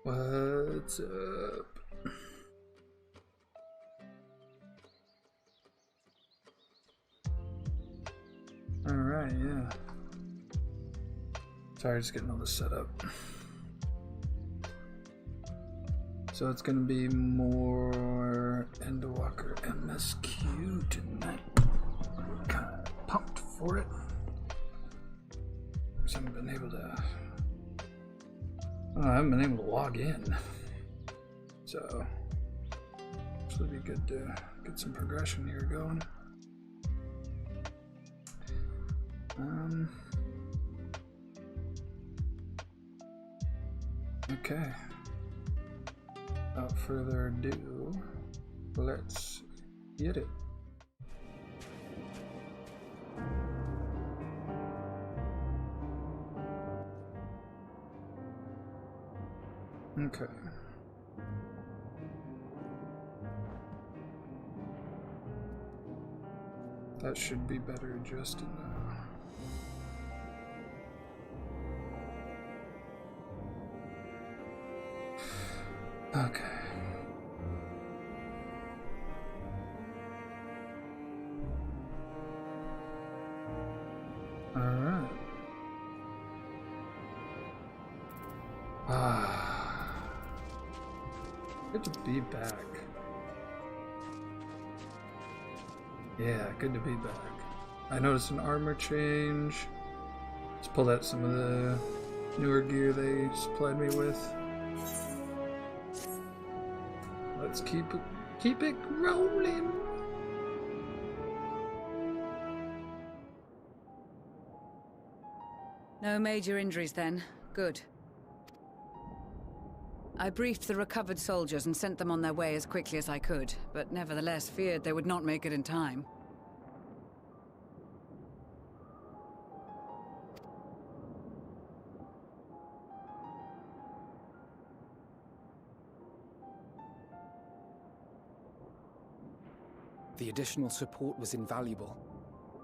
What's up? Alright, yeah. Sorry, just getting all this set up. So it's gonna be more Endwalker MSQ tonight. I'm kinda pumped for it. I haven't been able to. I haven't been able to log in. So this would be good to get some progression here going. Okay. Without further ado, let's get it. Okay. That should be better adjusted now. Okay. All right. Good to be back. Yeah, good to be back. I noticed an armor change. Let's pull out some of the newer gear they supplied me with. Let's keep it rolling. No major injuries then. Good. I briefed the recovered soldiers and sent them on their way as quickly as I could, but nevertheless feared they would not make it in time. The additional support was invaluable.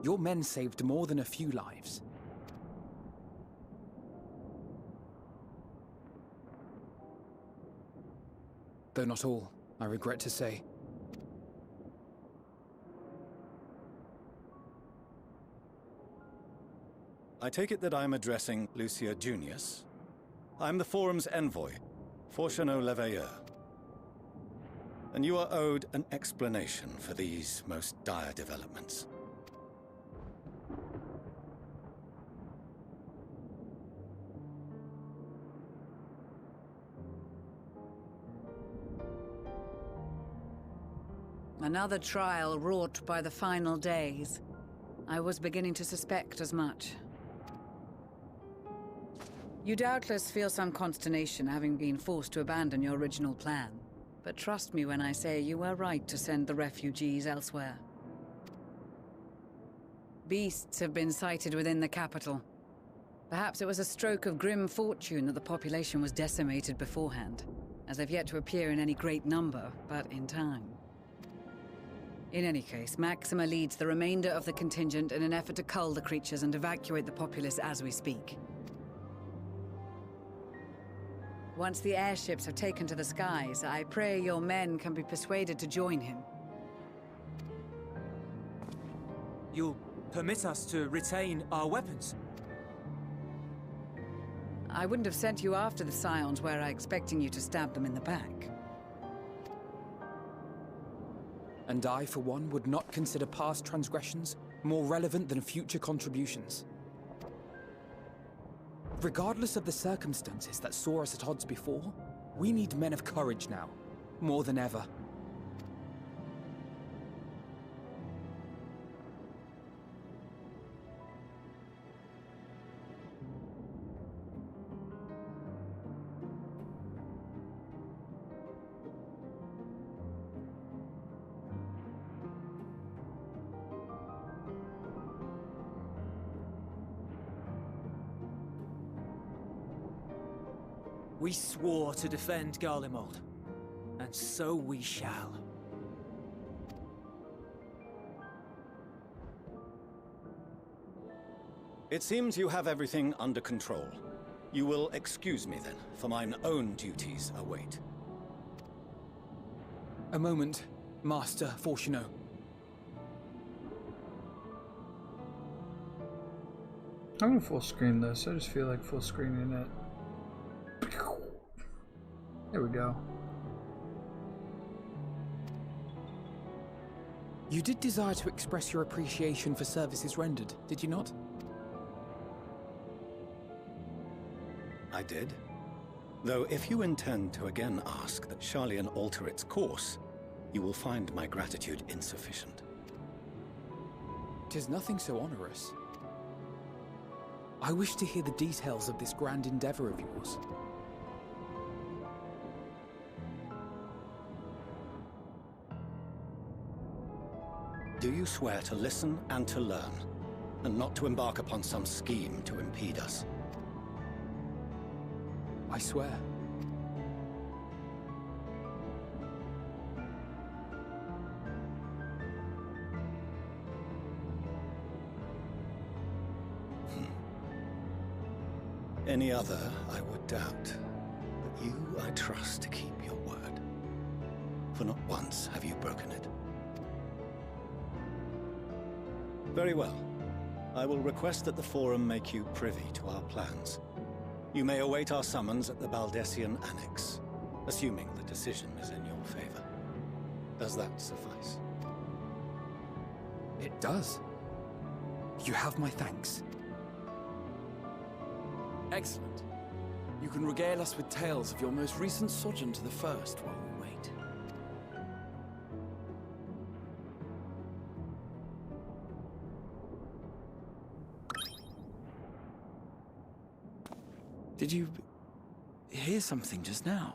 Your men saved more than a few lives. Though not all, I regret to say. I take it that I'm addressing Lucia Junius. I'm the Forum's envoy, Forchano Leveilleur. And you are owed an explanation for these most dire developments. Another trial wrought by the final days. I was beginning to suspect as much. You doubtless feel some consternation having been forced to abandon your original plan. But trust me when I say you were right to send the refugees elsewhere. Beasts have been sighted within the capital. Perhaps it was a stroke of grim fortune that the population was decimated beforehand, as they've yet to appear in any great number, but in time. In any case, Maxima leads the remainder of the contingent in an effort to cull the creatures and evacuate the populace as we speak. Once the airships have taken to the skies, I pray your men can be persuaded to join him. You'll permit us to retain our weapons? I wouldn't have sent you after the Scions were I expecting you to stab them in the back. And I, for one, would not consider past transgressions more relevant than future contributions. Regardless of the circumstances that saw us at odds before, we need men of courage now, more than ever. We swore to defend Garlemald, and so we shall. It seems you have everything under control. You will excuse me then, for mine own duties await. A moment, Master Fortuno. I'm gonna full screen this. I just feel like full screening it. There we go. You did desire to express your appreciation for services rendered, did you not? I did. Though if you intend to again ask that Charlian alter its course, you will find my gratitude insufficient. 'Tis nothing so onerous. I wish to hear the details of this grand endeavor of yours. Do you swear to listen and to learn, and not to embark upon some scheme to impede us? I swear. Any other, I would doubt. But you, I trust to keep your word. For not once have you broken it. Very well. I will request that the Forum make you privy to our plans. You may await our summons at the Baldessian Annex, assuming the decision is in your favor. Does that suffice? It does. You have my thanks. Excellent. You can regale us with tales of your most recent sojourn to the First while we wait. Did you hear something just now?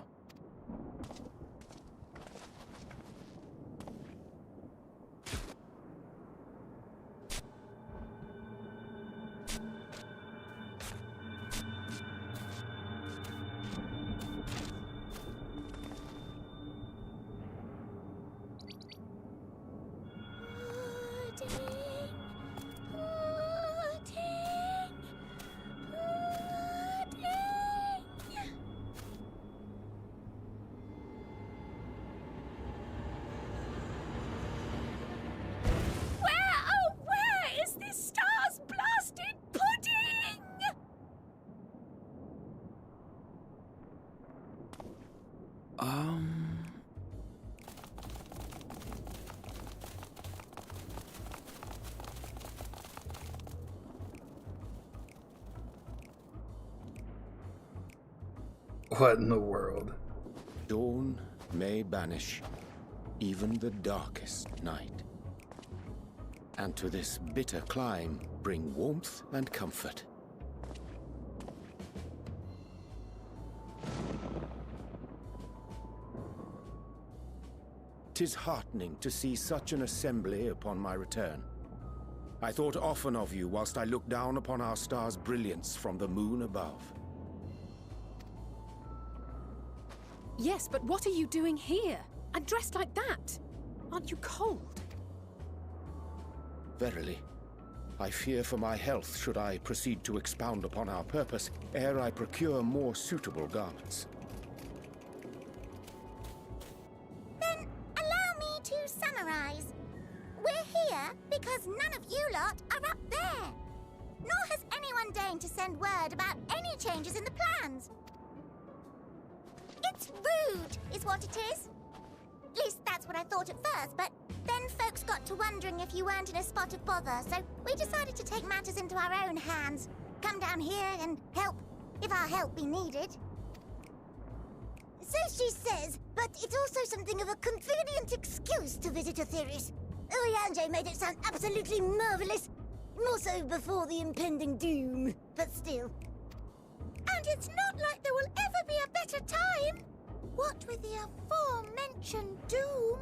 What in the world? Dawn may banish even the darkest night, and to this bitter clime bring warmth and comfort. 'Tis heartening to see such an assembly upon my return. I thought often of you whilst I looked down upon our star's brilliance from the moon above. Yes, but what are you doing here? And dressed like that? Aren't you cold? Verily, I fear for my health should I proceed to expound upon our purpose ere I procure more suitable garments. Then allow me to summarize. We're here because none of you lot are up there. Nor has anyone deigned to send word about any changes in the plans. It's rude, is what it is. At least that's what I thought at first, but then folks got to wondering if you weren't in a spot of bother, so we decided to take matters into our own hands. Come down here and help, if our help be needed. So she says, but it's also something of a convenient excuse to visit Etheris. Oriange made it sound absolutely marvelous. More so before the impending doom, but still. And it's not like there will ever be a better time. What with the aforementioned doom?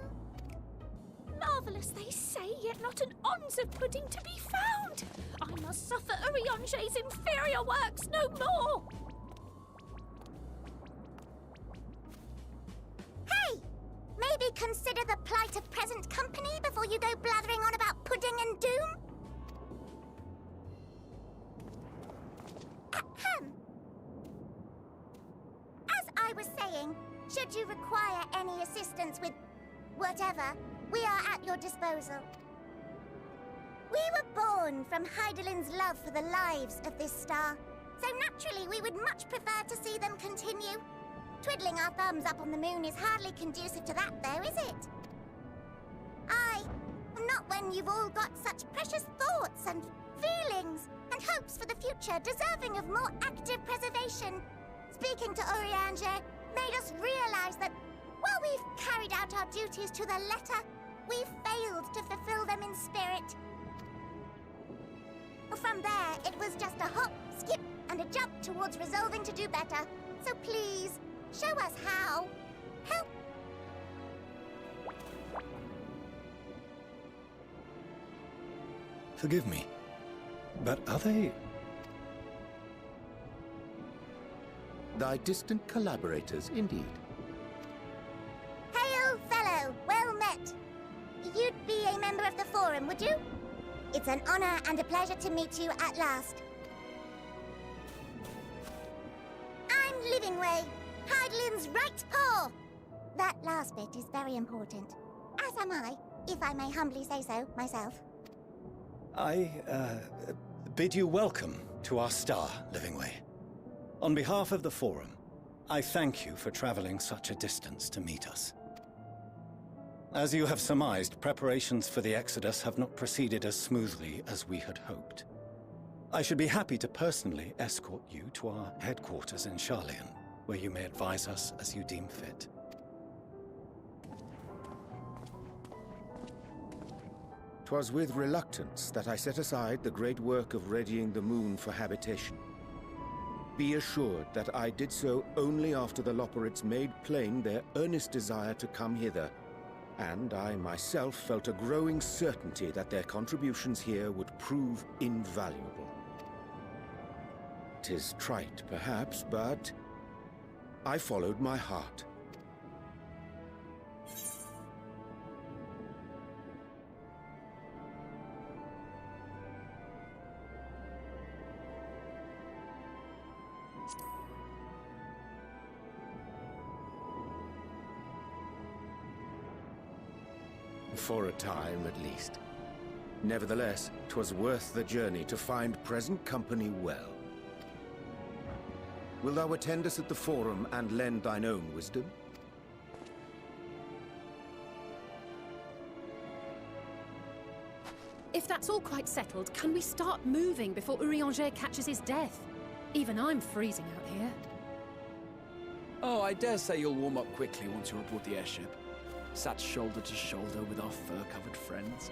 Marvellous, they say, yet not an ounce of pudding to be found. I must suffer Uriange's inferior works no more. Hey! Maybe consider the plight of present company before you go blathering on about pudding and doom? Ahem. traveling. Should you require any assistance with whatever, we are at your disposal. We were born from Heidelin's love for the lives of this star, so naturally we would much prefer to see them continue. Twiddling our thumbs up on the moon is hardly conducive to that, though, is it? Not when you've all got such precious thoughts and feelings and hopes for the future deserving of more active preservation. Speaking to Urianger made us realize that while we've carried out our duties to the letter, we've failed to fulfill them in spirit. From there, it was just a hop, skip, and a jump towards resolving to do better. So please, show us how. Help. Forgive me, but are they... Thy distant collaborators, indeed. Hail, fellow. Well met. You'd be a member of the Forum, would you? It's an honor and a pleasure to meet you at last. I'm Livingway, Heidelin's right paw. That last bit is very important. As am I, if I may humbly say so myself. I bid you welcome to our star, Livingway. On behalf of the Forum, I thank you for traveling such a distance to meet us. As you have surmised, preparations for the Exodus have not proceeded as smoothly as we had hoped. I should be happy to personally escort you to our headquarters in Charlian, where you may advise us as you deem fit. 'Twas with reluctance that I set aside the great work of readying the moon for habitation. Be assured that I did so only after the Loperids made plain their earnest desire to come hither, and I myself felt a growing certainty that their contributions here would prove invaluable. 'Tis trite, perhaps, but I followed my heart. For a time, at least. Nevertheless, 'twas worth the journey to find present company well. Wilt thou attend us at the Forum and lend thine own wisdom? If that's all quite settled, can we start moving before Urianger catches his death? Even I'm freezing out here. Oh, I dare say you'll warm up quickly once you're aboard the airship. Sat shoulder to shoulder with our fur-covered friends.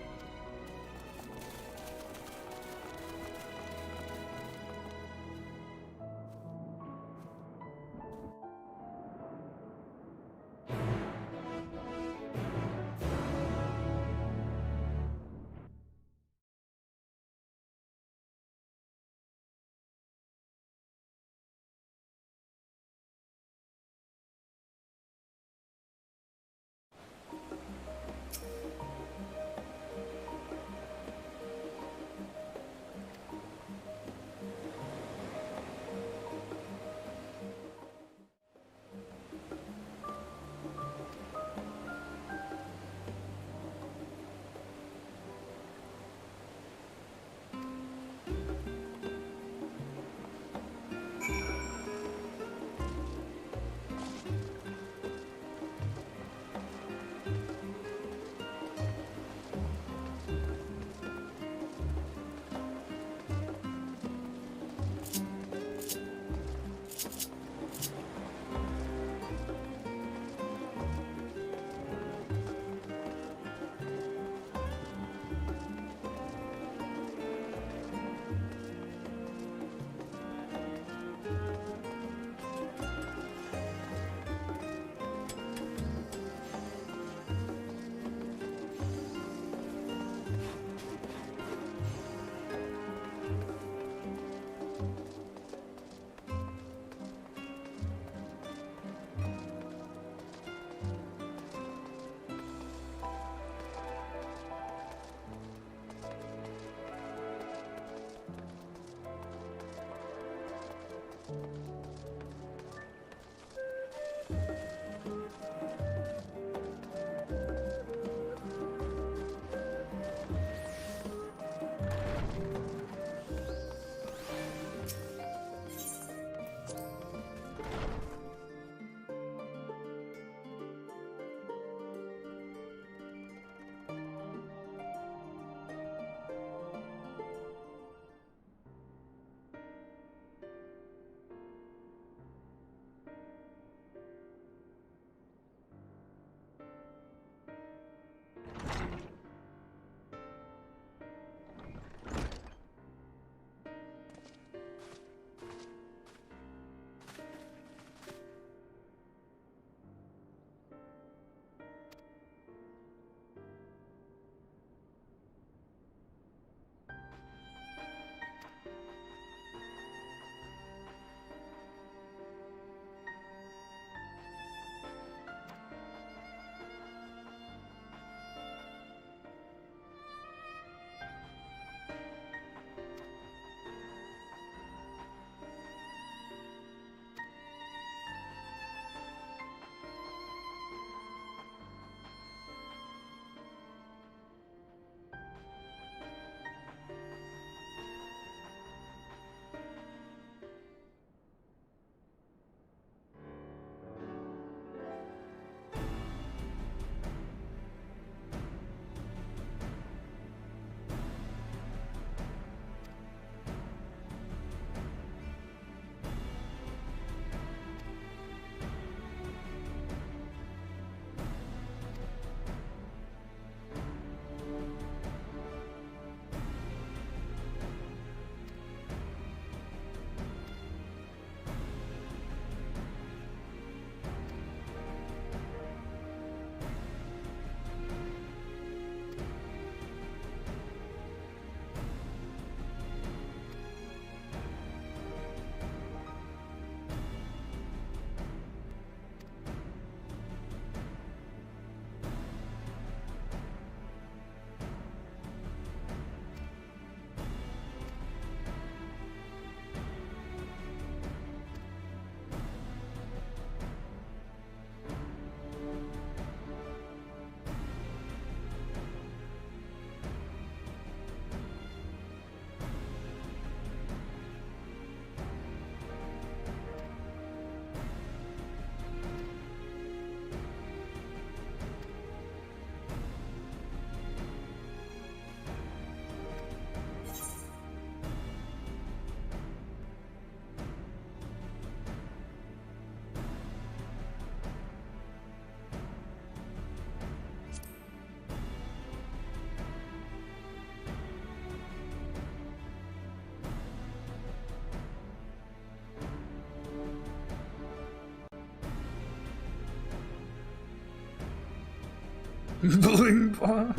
Bling bong.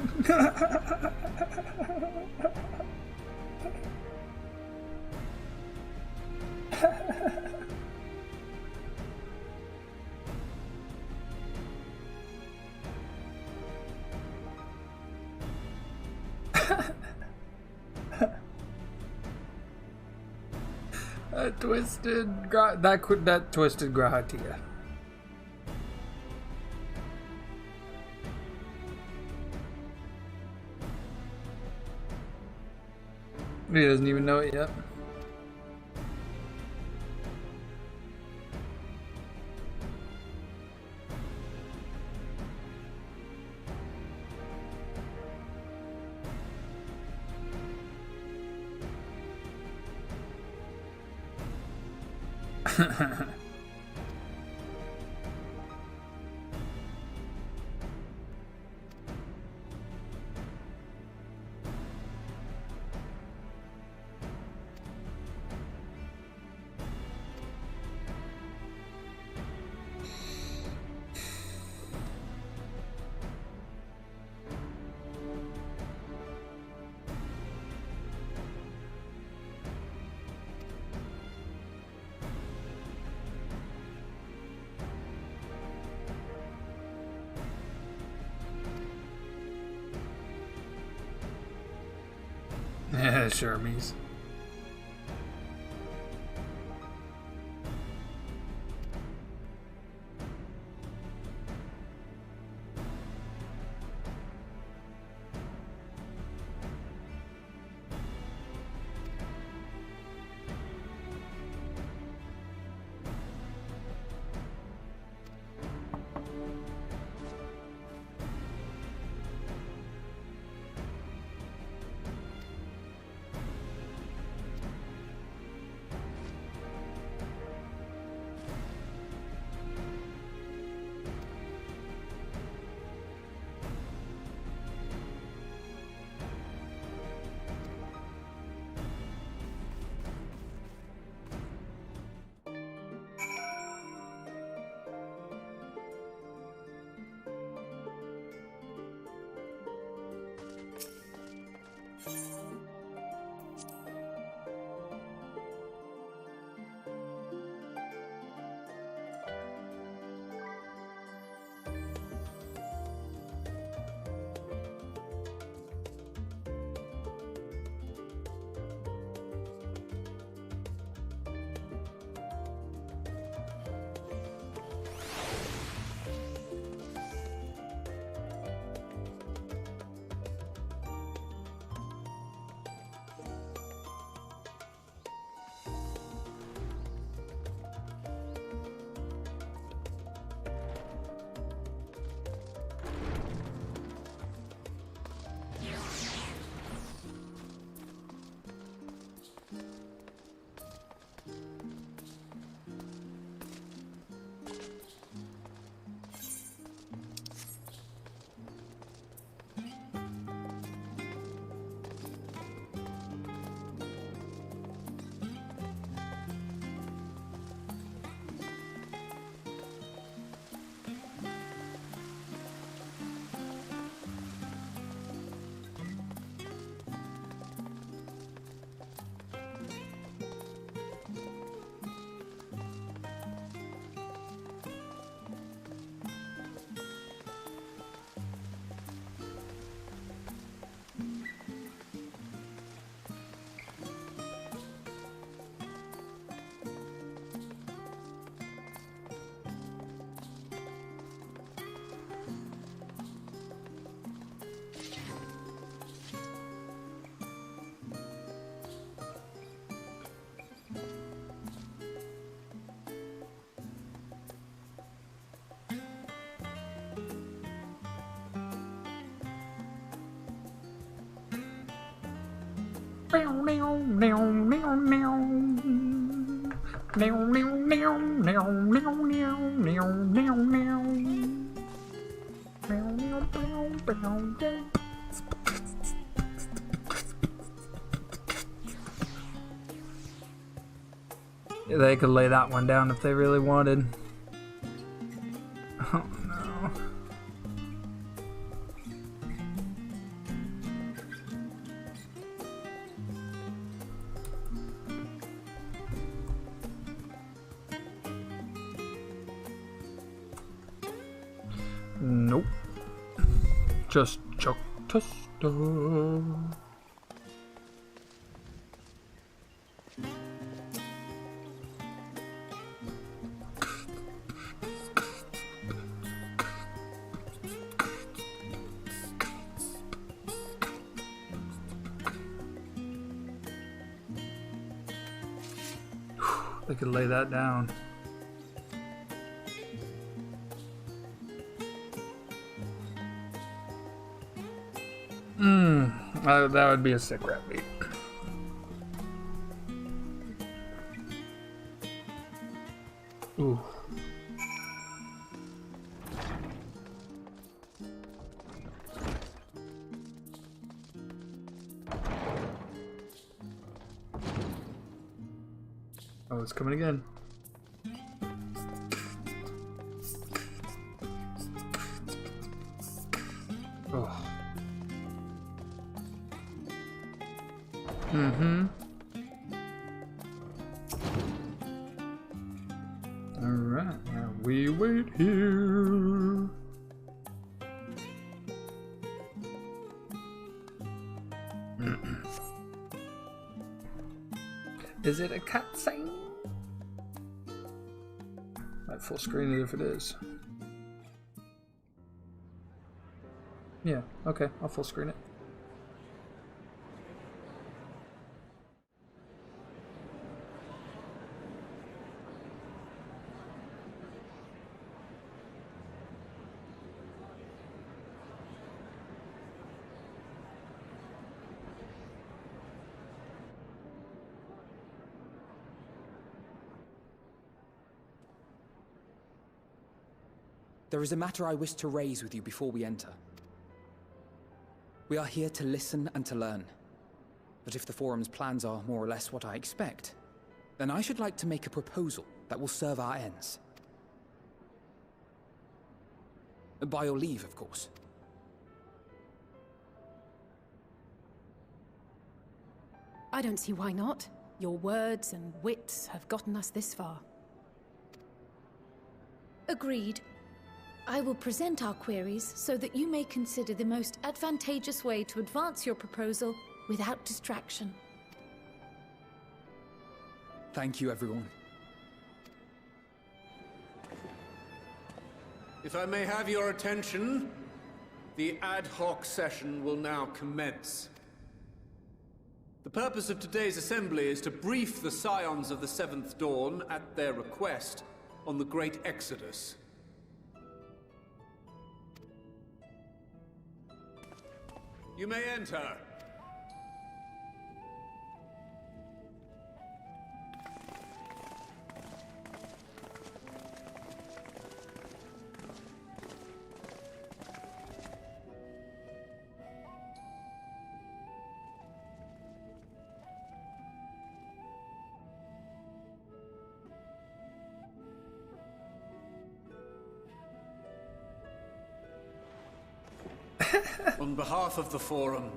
That twisted Grahatia. He doesn't even know it yet. Yeah, Shermies. They could lay that one down if they really wanted. Oh no. Nope. Just chuck to stuff. They could lay that down. That would be a sick rap beat. Ooh. Oh, it's coming again. Oh. Alright, now we wait here. Is it a cutscene? Might full screen it if it is. Yeah, okay, I'll full screen it. There is a matter I wish to raise with you before we enter. We are here to listen and to learn. But if the Forum's plans are more or less what I expect, then I should like to make a proposal that will serve our ends. By your leave, of course. I don't see why not. Your words and wits have gotten us this far. Agreed. I will present our queries so that you may consider the most advantageous way to advance your proposal without distraction. Thank you, everyone. If I may have your attention, the ad hoc session will now commence. The purpose of today's assembly is to brief the Scions of the Seventh Dawn at their request on the Great Exodus. You may enter. On behalf of the Forum,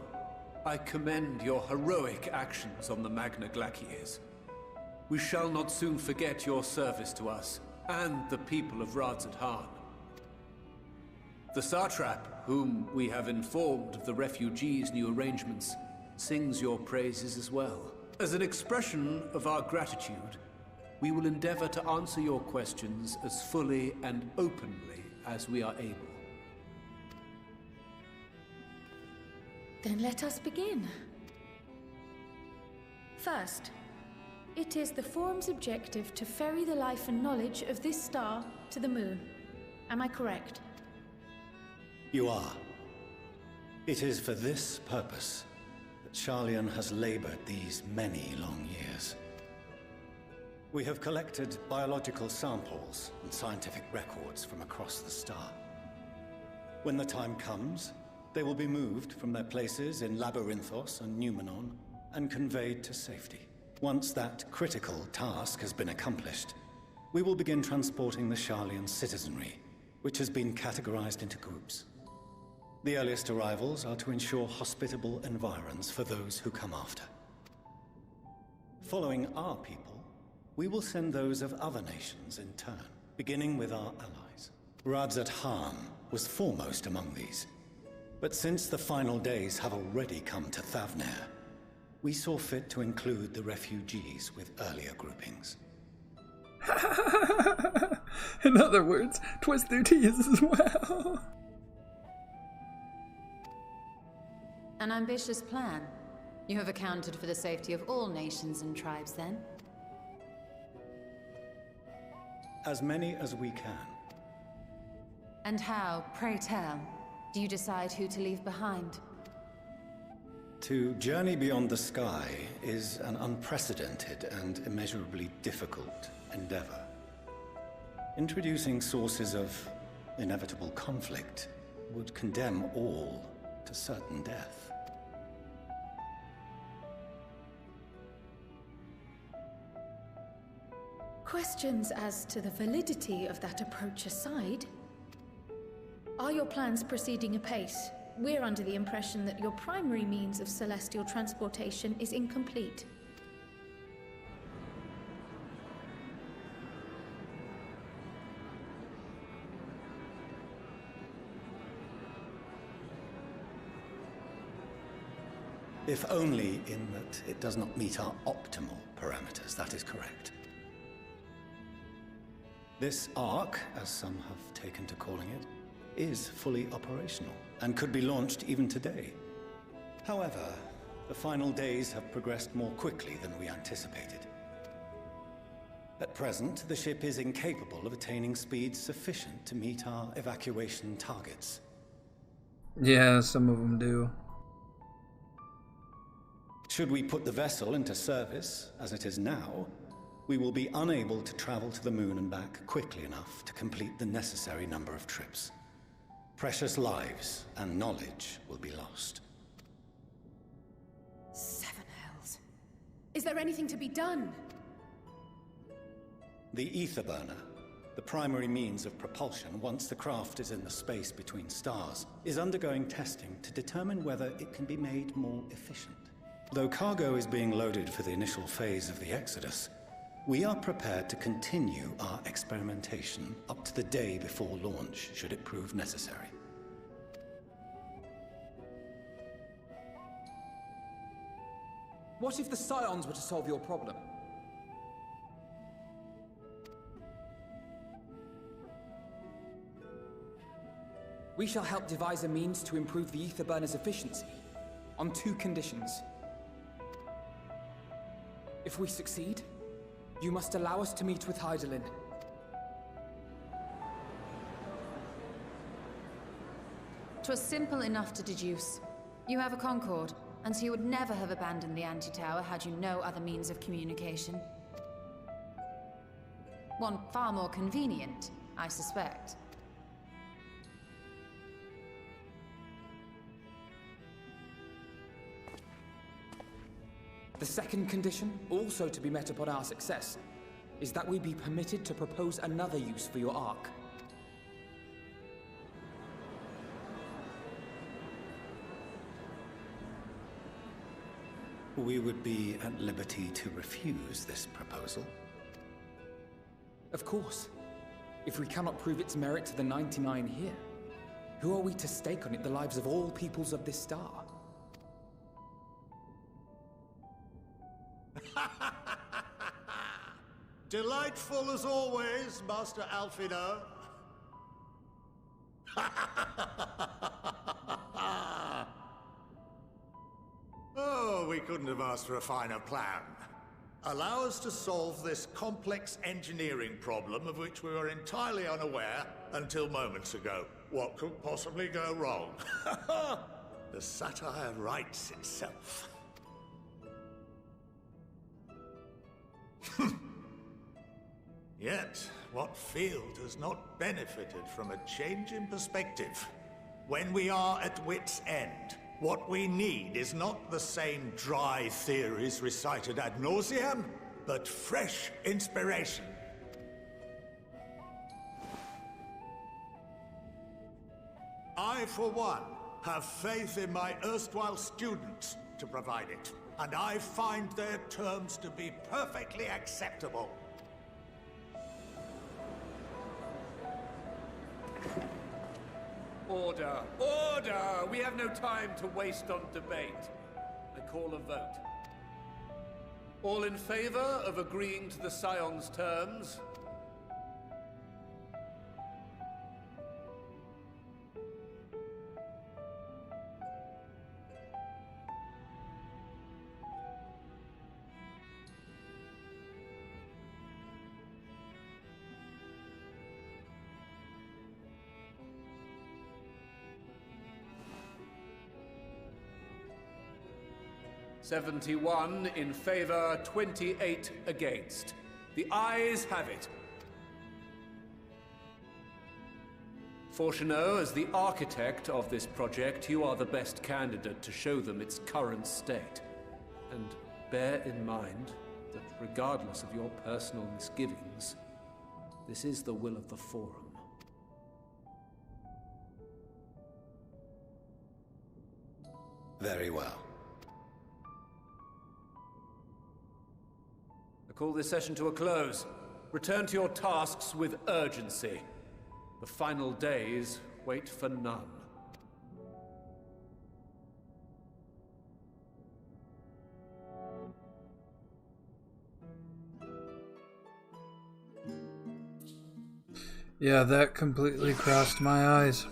I commend your heroic actions on the Magna Glaciers. We shall not soon forget your service to us and the people of Radzat-Han. The Satrap, whom we have informed of the refugees' new arrangements, sings your praises as well. As an expression of our gratitude, we will endeavor to answer your questions as fully and openly as we are able. Then let us begin. First, it is the Forum's objective to ferry the life and knowledge of this star to the moon. Am I correct? You are. It is for this purpose that Sharlayan has labored these many long years. We have collected biological samples and scientific records from across the star. When the time comes, they will be moved from their places in Labyrinthos and Numenon and conveyed to safety. Once that critical task has been accomplished, we will begin transporting the Sharlayan citizenry, which has been categorized into groups. The earliest arrivals are to ensure hospitable environs for those who come after. Following our people, we will send those of other nations in turn, beginning with our allies. Radzat-Han was foremost among these. But since the final days have already come to Thavnair, we saw fit to include the refugees with earlier groupings. In other words, 'twas their teas as well. An ambitious plan. You have accounted for the safety of all nations and tribes, then? As many as we can. And how, pray tell, do you decide who to leave behind? To journey beyond the sky is an unprecedented and immeasurably difficult endeavor. Introducing sources of inevitable conflict would condemn all to certain death. Questions as to the validity of that approach aside, are your plans proceeding apace? We're under the impression that your primary means of celestial transportation is incomplete. If only in that it does not meet our optimal parameters, that is correct. This arc, as some have taken to calling it, is fully operational and could be launched even today. However, the final days have progressed more quickly than we anticipated. At present, the ship is incapable of attaining speeds sufficient to meet our evacuation targets. Yeah, some of them do. Should we put the vessel into service, as it is now, we will be unable to travel to the moon and back quickly enough to complete the necessary number of trips. Precious lives and knowledge will be lost. Seven hells. Is there anything to be done? The ether burner, the primary means of propulsion once the craft is in the space between stars, is undergoing testing to determine whether it can be made more efficient. Though cargo is being loaded for the initial phase of the Exodus, we are prepared to continue our experimentation up to the day before launch, should it prove necessary. What if the Scions were to solve your problem? We shall help devise a means to improve the ether burner's efficiency, on 2 conditions. If we succeed, you must allow us to meet with Hydaelyn. 'Twas simple enough to deduce. You have a Concord, and so you would never have abandoned the anti-tower had you no other means of communication. One far more convenient, I suspect. The second condition, also to be met upon our success, is that we be permitted to propose another use for your Ark. We would be at liberty to refuse this proposal. Of course. If we cannot prove its merit to the 99 here, who are we to stake on it the lives of all peoples of this star? Delightful as always, Master Alfino. Oh, we couldn't have asked for a finer plan. Allow us to solve this complex engineering problem of which we were entirely unaware until moments ago. What could possibly go wrong? The satire writes itself. Yet, what field has not benefited from a change in perspective? When we are at wit's end, what we need is not the same dry theories recited ad nauseam, but fresh inspiration. I, for one, have faith in my erstwhile students to provide it, and I find their terms to be perfectly acceptable. Order! Order! We have no time to waste on debate. I call a vote. All in favor of agreeing to the Scion's terms? "71 in favor, 28 against. The ayes have it. Fortuneau, as the architect of this project, you are the best candidate to show them its current state. And bear in mind that regardless of your personal misgivings, this is the will of the Forum. Very well. I call this session to a close. Return to your tasks with urgency. The final days wait for none. Yeah, that completely crossed my eyes.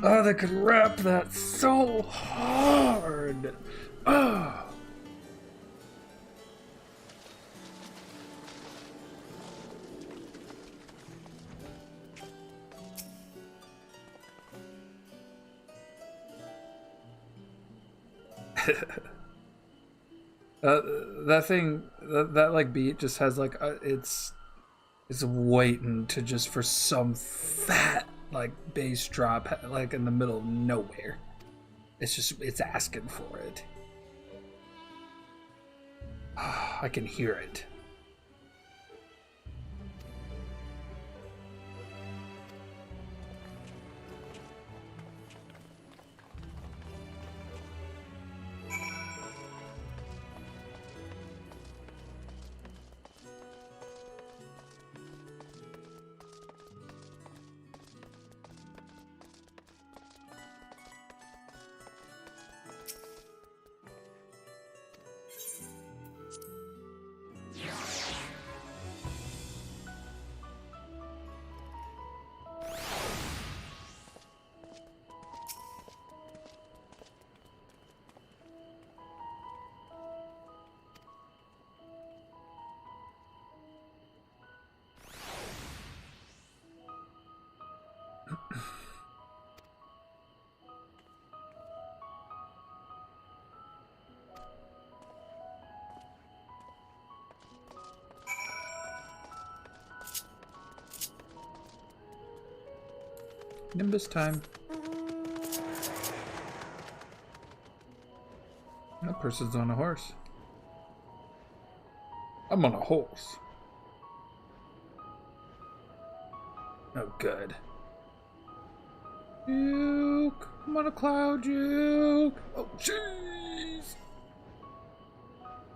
Oh, they could rap that so hard. Oh. That thing, that like beat just has like it's waiting to just for some fat like bass drop like in the middle of nowhere. It's asking for it. I can hear it. Nimbus time. That person's on a horse. I'm on a horse. Oh, good. Juke! I'm on a cloud, Juke! Oh, jeez!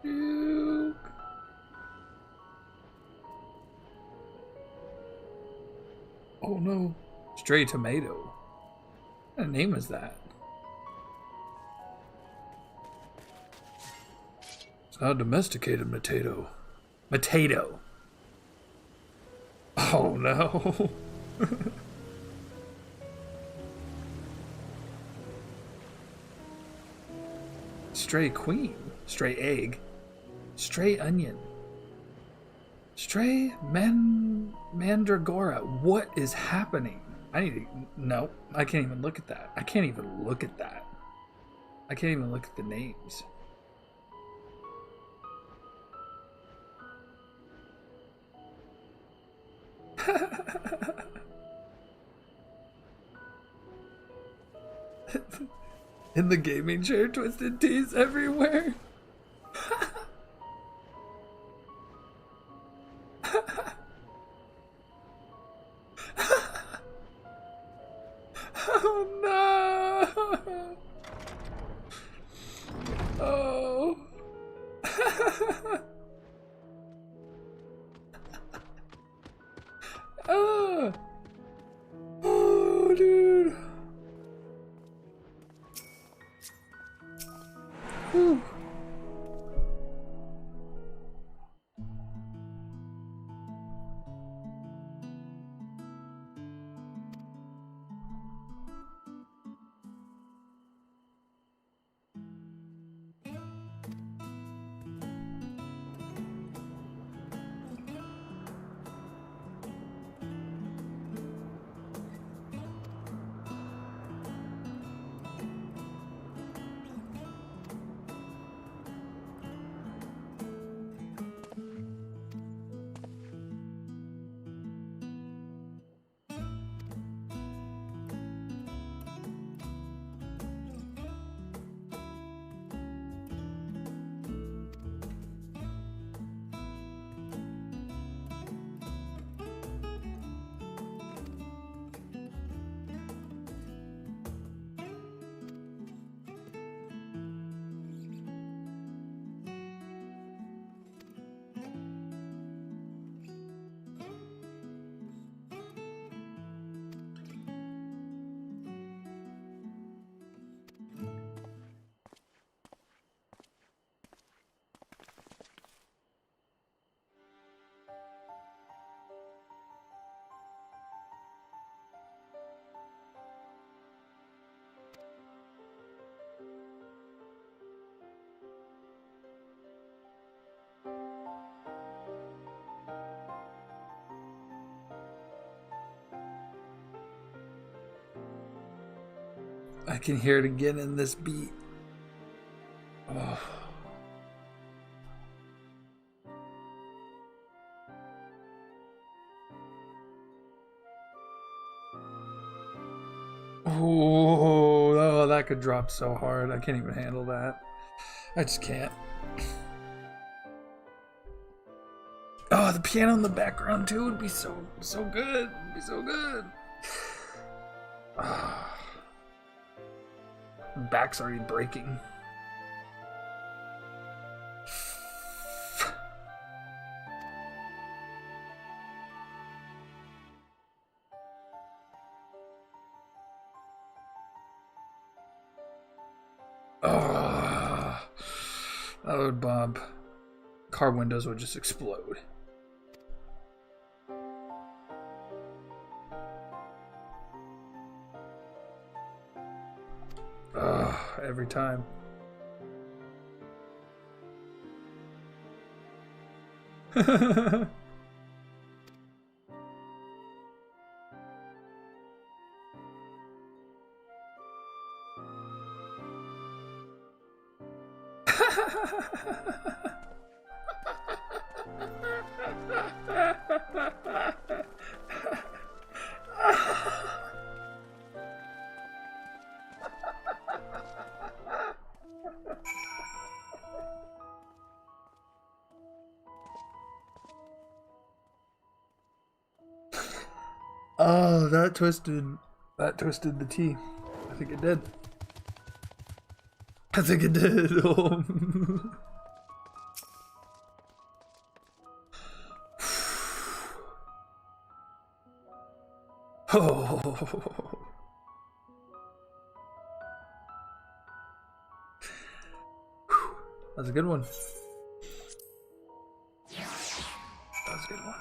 Juke! Oh no. Stray tomato. What kind of name is that? It's not a domesticated potato. Potato. Oh no. Stray queen. Stray egg. Stray onion. Stray mandragora. What is happening? I need to... No, I can't even look at that. I can't even look at that. I can't even look at the names. In the gaming chair, twisted teas everywhere. Oh no! Oh. Oh. Oh, dude. Whew. I can hear it again in this beat. Oh. Oh, that could drop so hard. I can't even handle that. I just can't. Oh, the piano in the background too would be so good. It'd be so good. Back's already breaking. Oh, that would bump. Car windows would just explode. Every time. Oh, that twisted the T. I think it did. I think it did. Oh. Oh. That's a good one. That's a good one.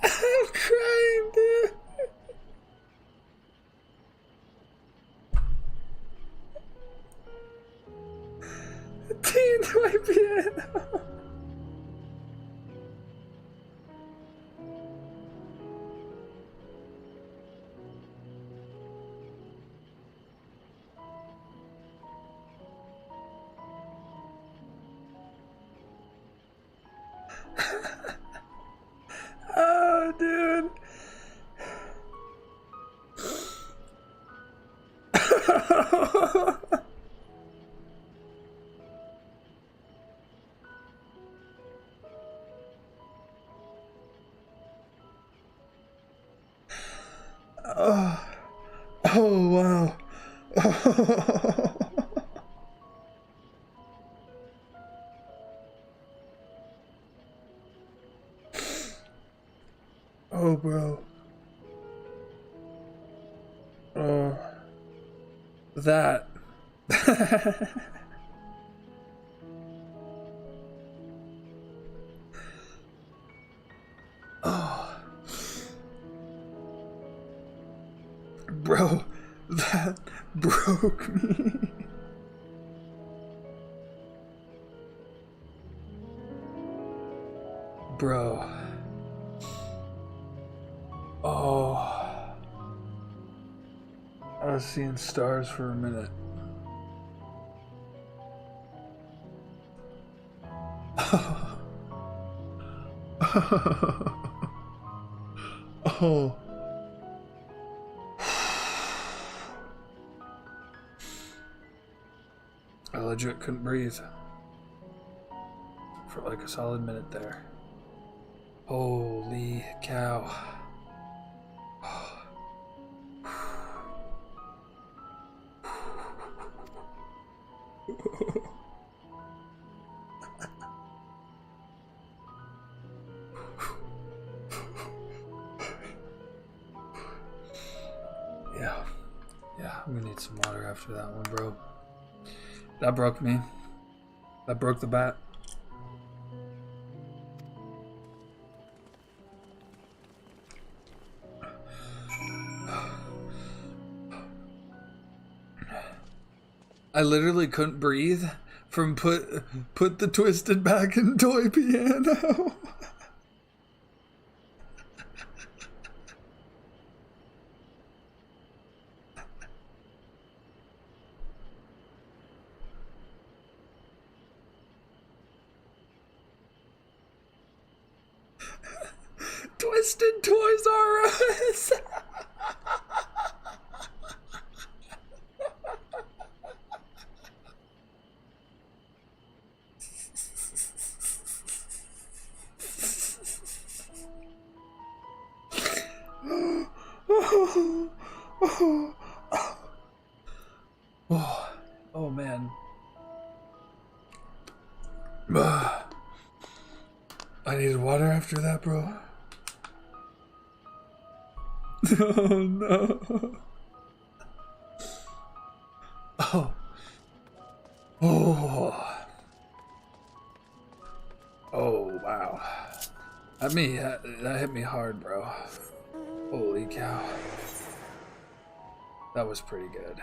I'm crying, dude. Teen my piano. Oh, dude. Oh, oh wow. Oh, bro. Oh, that. Oh, bro, that broke me. Bro. Oh. I was seeing stars for a minute. Oh. I legit couldn't breathe for like a solid minute there. Holy cow. Yeah, I'm gonna need some water after that one, bro. That broke me. That broke the bat. I literally couldn't breathe from put the twisted back in toy piano. Twisted Toys R Us. Oh man. I needed water after that, bro. Oh no. Oh. Oh. Oh wow. That hit me hard, bro. Holy cow. That was pretty good.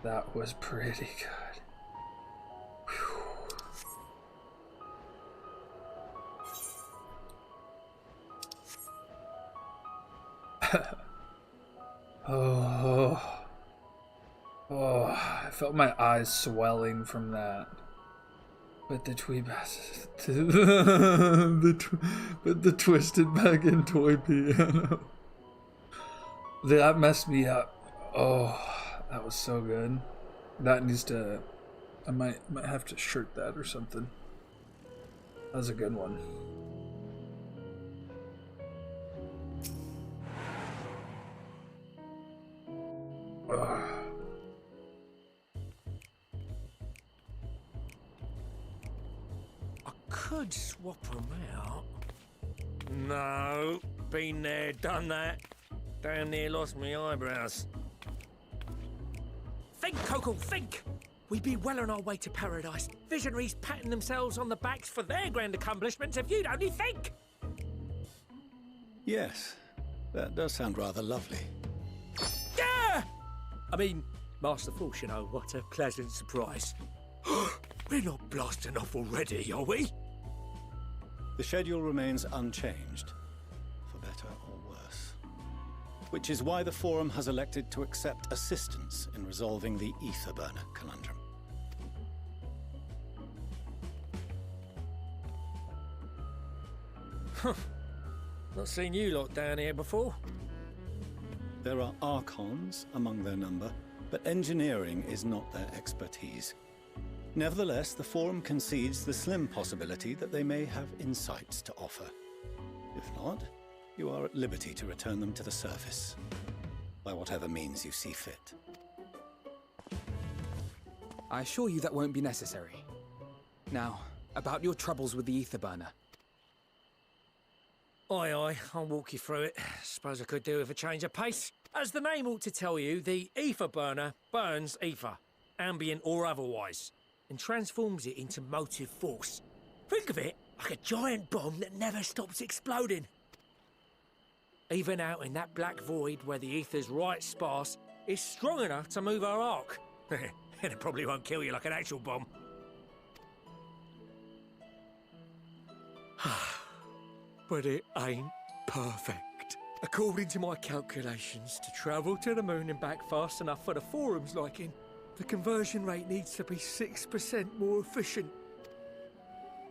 That was pretty good. Oh, I felt my eyes swelling from that. But the the twisted back in toy piano. That messed me up. Oh, that was so good. That needs to. I might have to shirt that or something. That was a good one. Ugh. Could swap them out. No, been there, done that. Damn near lost my eyebrows. Think, Coco, think! We'd be well on our way to paradise. Visionaries patting themselves on the backs for their grand accomplishments if you'd only think! Yes, that does sound rather lovely. Yeah! I mean, Master Force, you know, what a pleasant surprise. We're not blasting off already, are we? The schedule remains unchanged, for better or worse. Which is why the Forum has elected to accept assistance in resolving the ether burner conundrum. Not seen you lot down here before. There are Archons among their number, but engineering is not their expertise. Nevertheless, the Forum concedes the slim possibility that they may have insights to offer. If not, you are at liberty to return them to the surface, by whatever means you see fit. I assure you that won't be necessary. Now, about your troubles with the ether burner. Aye, aye, I'll walk you through it. Suppose I could do with a change of pace. As the name ought to tell you, the ether burner burns ether, ambient or otherwise, and transforms it into motive force. Think of it like a giant bomb that never stops exploding. Even out in that black void where the ether's right sparse, it's strong enough to move our arc. And it probably won't kill you like an actual bomb. But it ain't perfect. According to my calculations, to travel to the moon and back fast enough for the Forum's liking, the conversion rate needs to be 6% more efficient.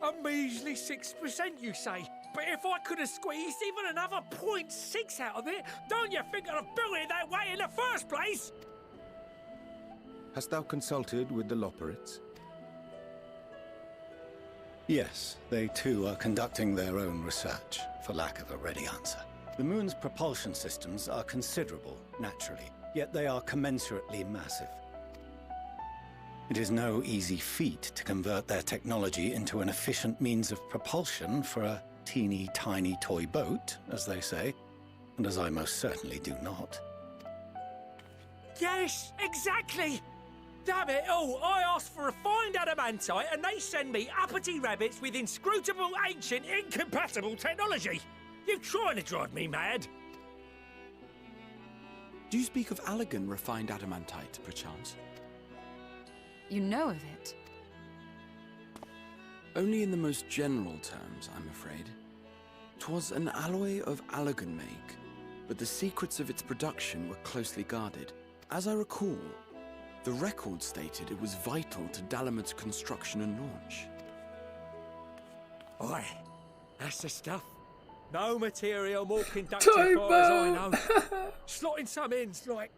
A measly 6%, you say? But if I could have squeezed even another 0.6 out of it, don't you think I'd have built it that way in the first place? Hast thou consulted with the Loperites? Yes, they too are conducting their own research, for lack of a ready answer. The moon's propulsion systems are considerable, naturally, yet they are commensurately massive. It is no easy feat to convert their technology into an efficient means of propulsion for a teeny tiny toy boat, as they say, and as I most certainly do not. Yes, exactly! Damn it all, I asked for refined adamantite and they send me uppity rabbits with inscrutable, ancient, incompatible technology! You're trying to drive me mad! Do you speak of Allegan refined adamantite, perchance? You know of it? Only in the most general terms, I'm afraid. 'Twas an alloy of Allegan make, but the secrets of its production were closely guarded. As I recall, the record stated it was vital to Dalamud's construction and launch. Oi, that's the stuff. No material more conductive far as I know. Slotting some ins like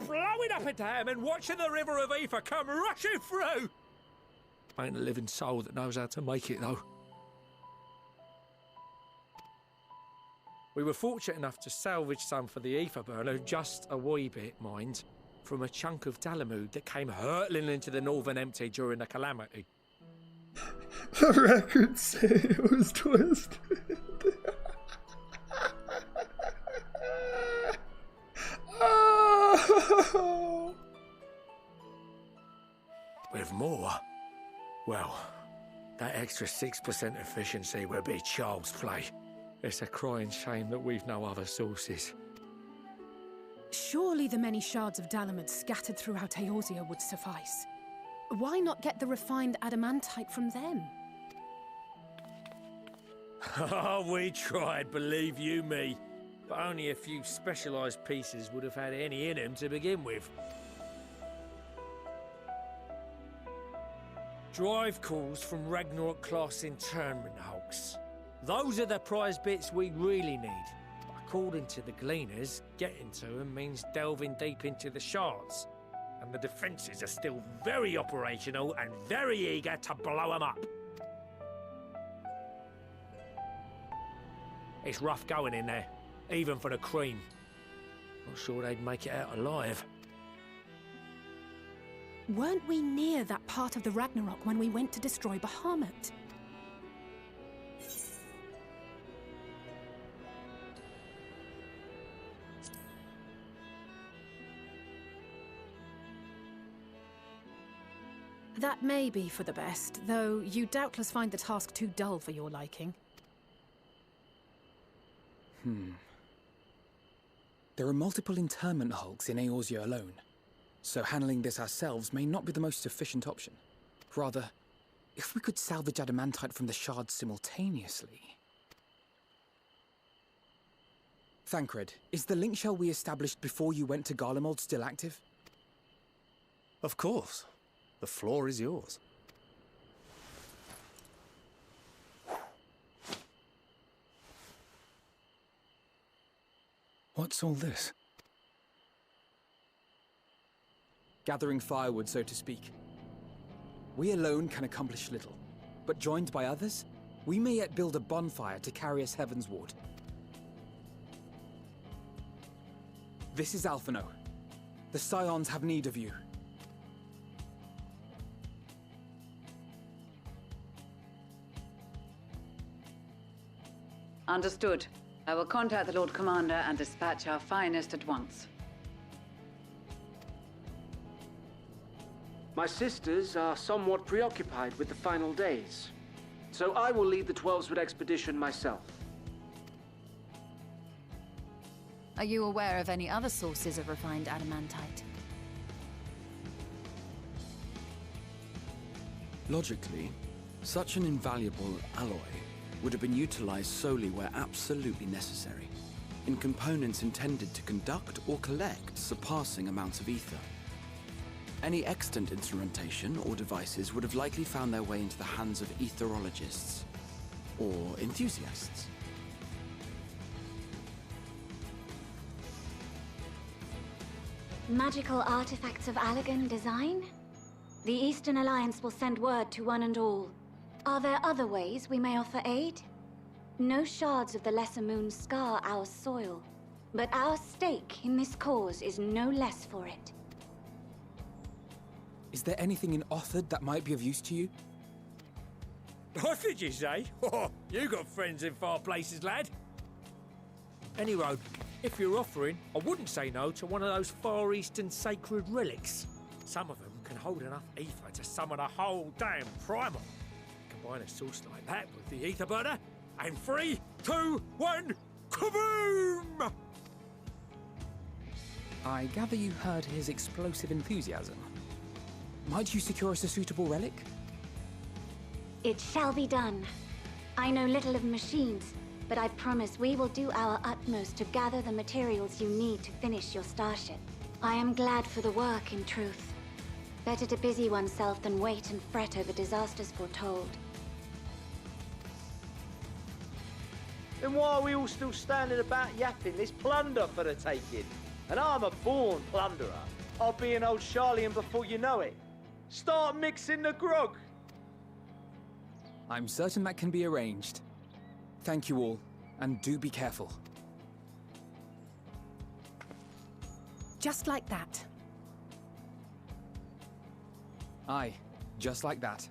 blowing up a dam and watching the river of ether come rushing through. Ain't a living soul that knows how to make it though. We were fortunate enough to salvage some for the ether burner, just a wee bit, mind, from a chunk of Dalamud that came hurtling into the Northern Empty during the calamity. The records say it was twisted. Oh. With more? Well, that extra 6% efficiency would be child's play. It's a crying shame that we've no other sources. Surely the many shards of Dalamud scattered throughout Eorzea would suffice. Why not get the refined adamantite from them? Oh, we tried, believe you me. But only a few specialised pieces would have had any in them to begin with. Drive calls from Ragnarok-class internment hulks. Those are the prize bits we really need. But according to the Gleaners, getting to them means delving deep into the shards. And the defences are still very operational and very eager to blow them up. It's rough going in there, even for the cream. Not sure they'd make it out alive. Weren't we near that part of the Ragnarok when we went to destroy Bahamut? That may be for the best, though you doubtless find the task too dull for your liking. There are multiple internment hulks in Eorzea alone, so handling this ourselves may not be the most efficient option. Rather, if we could salvage adamantite from the shards simultaneously... Thancred, is the link shell we established before you went to Garlemald still active? Of course. The floor is yours. What's all this? Gathering firewood, so to speak. We alone can accomplish little, but joined by others, we may yet build a bonfire to carry us heavensward. This is Alphino. The Scions have need of you. Understood. I will contact the Lord Commander and dispatch our finest at once. My sisters are somewhat preoccupied with the final days, so I will lead the 12-Sword expedition myself. Are you aware of any other sources of refined adamantite? Logically, such an invaluable alloy would have been utilized solely where absolutely necessary, in components intended to conduct or collect surpassing amounts of ether. Any extant instrumentation or devices would have likely found their way into the hands of etherologists or enthusiasts. Magical artifacts of Allagan design? The Eastern Alliance will send word to one and all. Are there other ways we may offer aid? No shards of the Lesser Moon scar our soil, but our stake in this cause is no less for it. Is there anything in Othard that might be of use to you? Othard, you say? Oh, you got friends in far places, lad. Any road, if you're offering, I wouldn't say no to one of those Far Eastern sacred relics. Some of them can hold enough ether to summon a whole damn primal. Combine a source like that with the ether burner, and 3, 2, 1, kaboom! I gather you heard his explosive enthusiasm. Might you secure us a suitable relic? It shall be done. I know little of machines, but I promise we will do our utmost to gather the materials you need to finish your starship. I am glad for the work, in truth. Better to busy oneself than wait and fret over disasters foretold. Then why are we all still standing about yapping? There's plunder for the taking. And I'm a born plunderer. I'll be an old Charlian before you know it. Start mixing the grog. I'm certain that can be arranged. Thank you all, and do be careful. Just like that. Aye, just like that.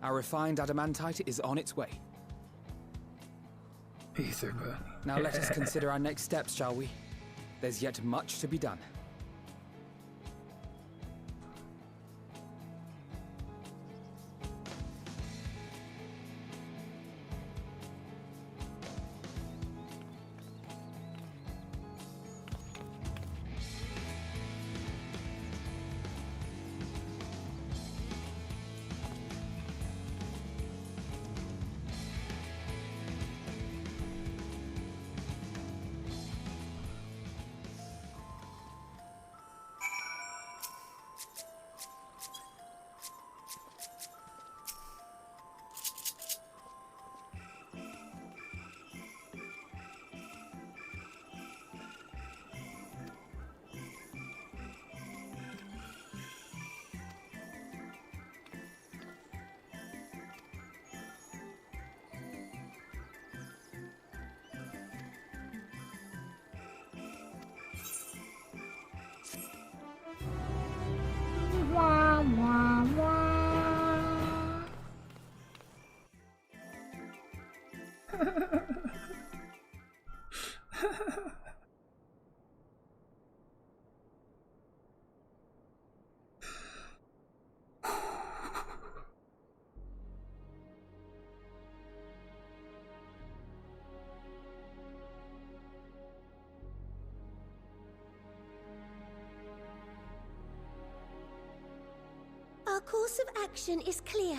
Our refined adamantite is on its way. Ether, but... Now let us consider our next steps, shall we? There's yet much to be done. Our course of action is clear.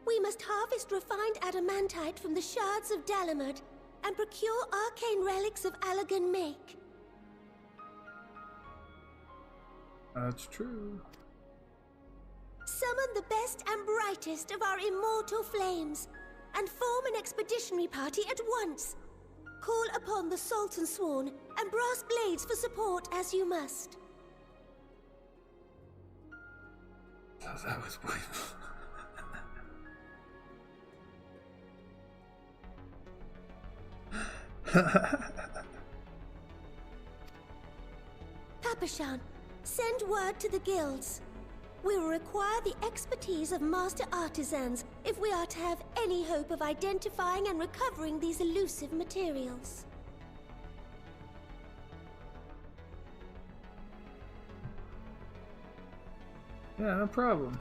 We must harvest refined adamantite from the shards of Dalamud and procure arcane relics of Allagan make. That's true. Summon the best and brightest of our immortal flames and form an expeditionary party at once. Call upon the Sultan Sworn and Brass Blades for support as you must. Oh, that was wonderful. Papashan, send word to the guilds. We will require the expertise of master artisans if we are to have any hope of identifying and recovering these elusive materials. Yeah, no problem.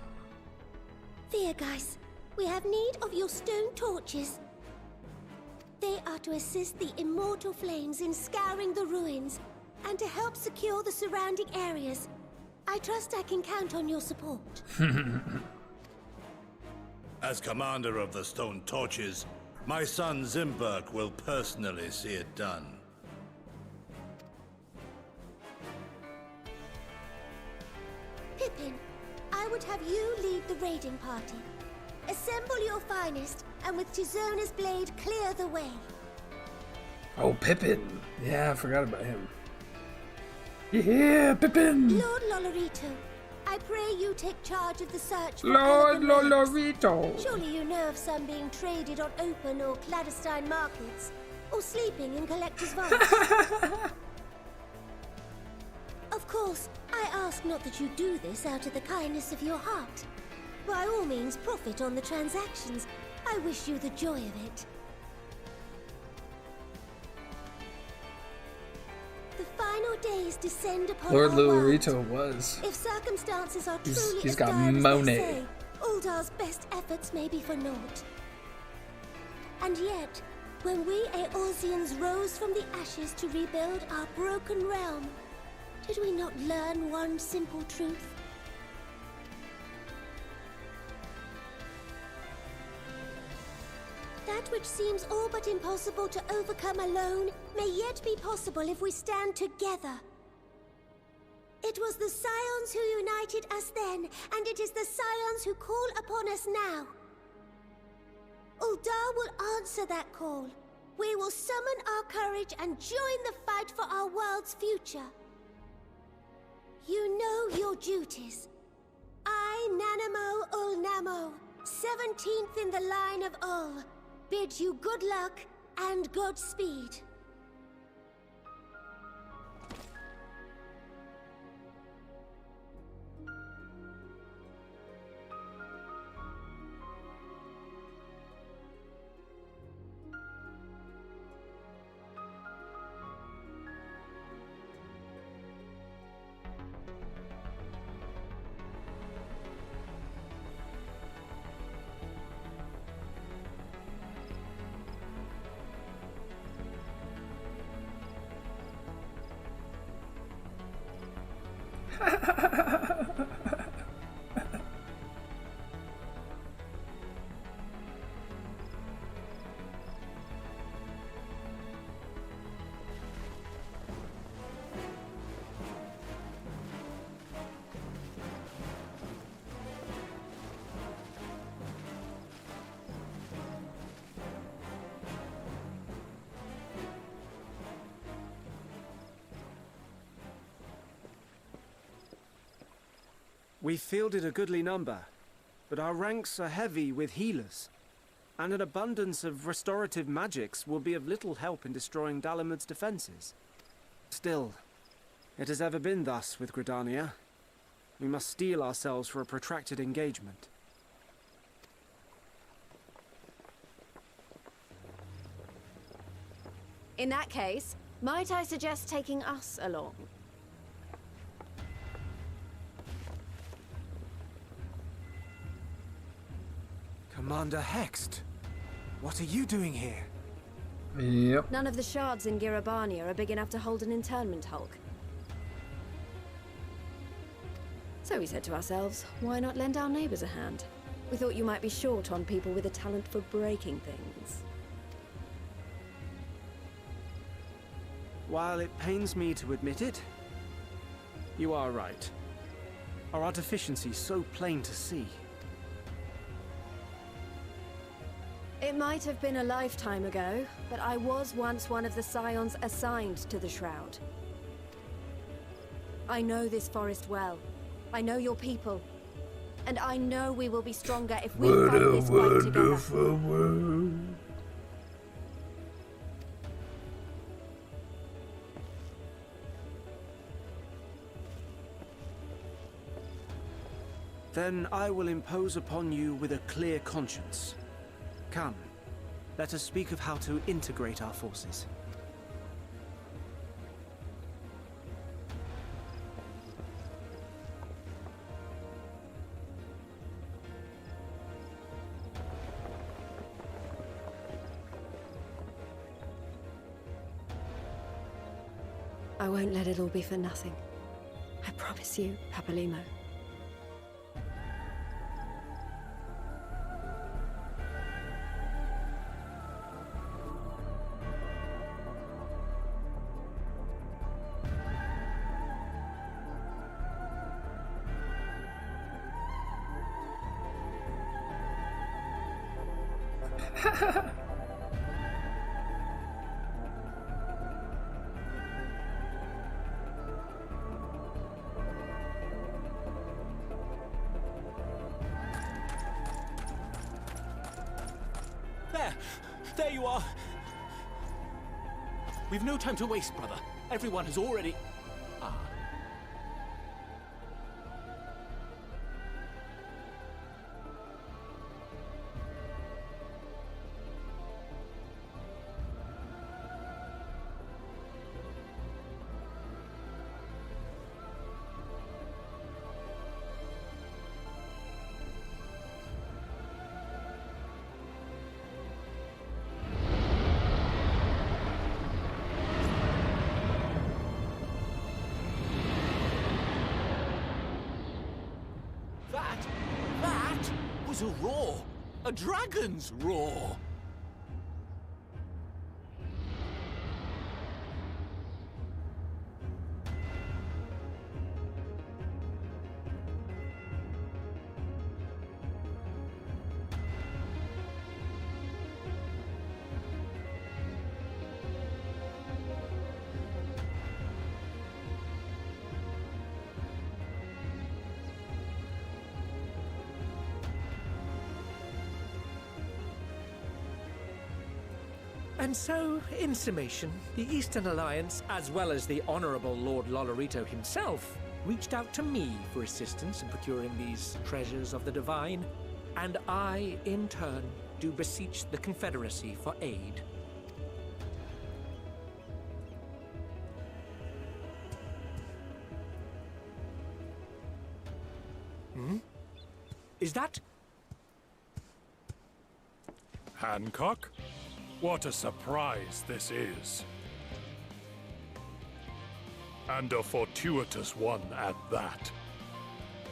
Thea-guys, we have need of your stone torches. They are to assist the immortal flames in scouring the ruins and to help secure the surrounding areas. I trust I can count on your support. As commander of the Stone Torches, my son Zimberg will personally see it done. Pippin, I would have you lead the raiding party. Assemble your finest, and with Tizona's blade, clear the way. Oh, Pippin. Yeah, I forgot about him. Yeah, Pippin! Lord Lolorito, I pray you take charge of the search for Lord Allagan relics. Lolorito! Surely you know of some being traded on open or clandestine markets, or sleeping in collectors' vaults. Of course, I ask not that you do this out of the kindness of your heart. By all means, profit on the transactions. I wish you the joy of it. The final days descend upon Lord our world. Lolorito was. If circumstances are truly He's as got dire as Monet. they say, Uldar's best efforts may be for naught. And yet, when we Eorzeans rose from the ashes to rebuild our broken realm, did we not learn one simple truth? That which seems all but impossible to overcome alone may yet be possible if we stand together. It was the Scions who united us then, and it is the Scions who call upon us now. Uldar will answer that call. We will summon our courage and join the fight for our world's future. You know your duties. I, Nanamo Ulnamo, 17th in the line of Ul, bid you good luck and Godspeed. We fielded a goodly number, but our ranks are heavy with healers, and an abundance of restorative magics will be of little help in destroying Dalamud's defenses. Still, it has ever been thus with Gridania. We must steel ourselves for a protracted engagement. In that case, might I suggest taking us along? Commander Hext, what are you doing here? Yep. None of the shards in Girabania are big enough to hold an internment hulk. So we said to ourselves, why not lend our neighbors a hand? We thought you might be short on people with a talent for breaking things. While it pains me to admit it, you are right. Our deficiencies so plain to see. It might have been a lifetime ago, but I was once one of the scions assigned to the Shroud. I know this forest well. I know your people. And I know we will be stronger if we fight this fight together. Then I will impose upon you with a clear conscience. Come, let us speak of how to integrate our forces. I won't let it all be for nothing. I promise you, Papalimo. There you are! We've no time to waste, brother. Everyone has already... Ah. That was a roar! A dragon's roar! And so, in summation, the Eastern Alliance, as well as the Honourable Lord Lolorito himself, reached out to me for assistance in procuring these treasures of the divine, and I, in turn, do beseech the Confederacy for aid. Hmm? Is that... Hancock? What a surprise this is. And a fortuitous one at that.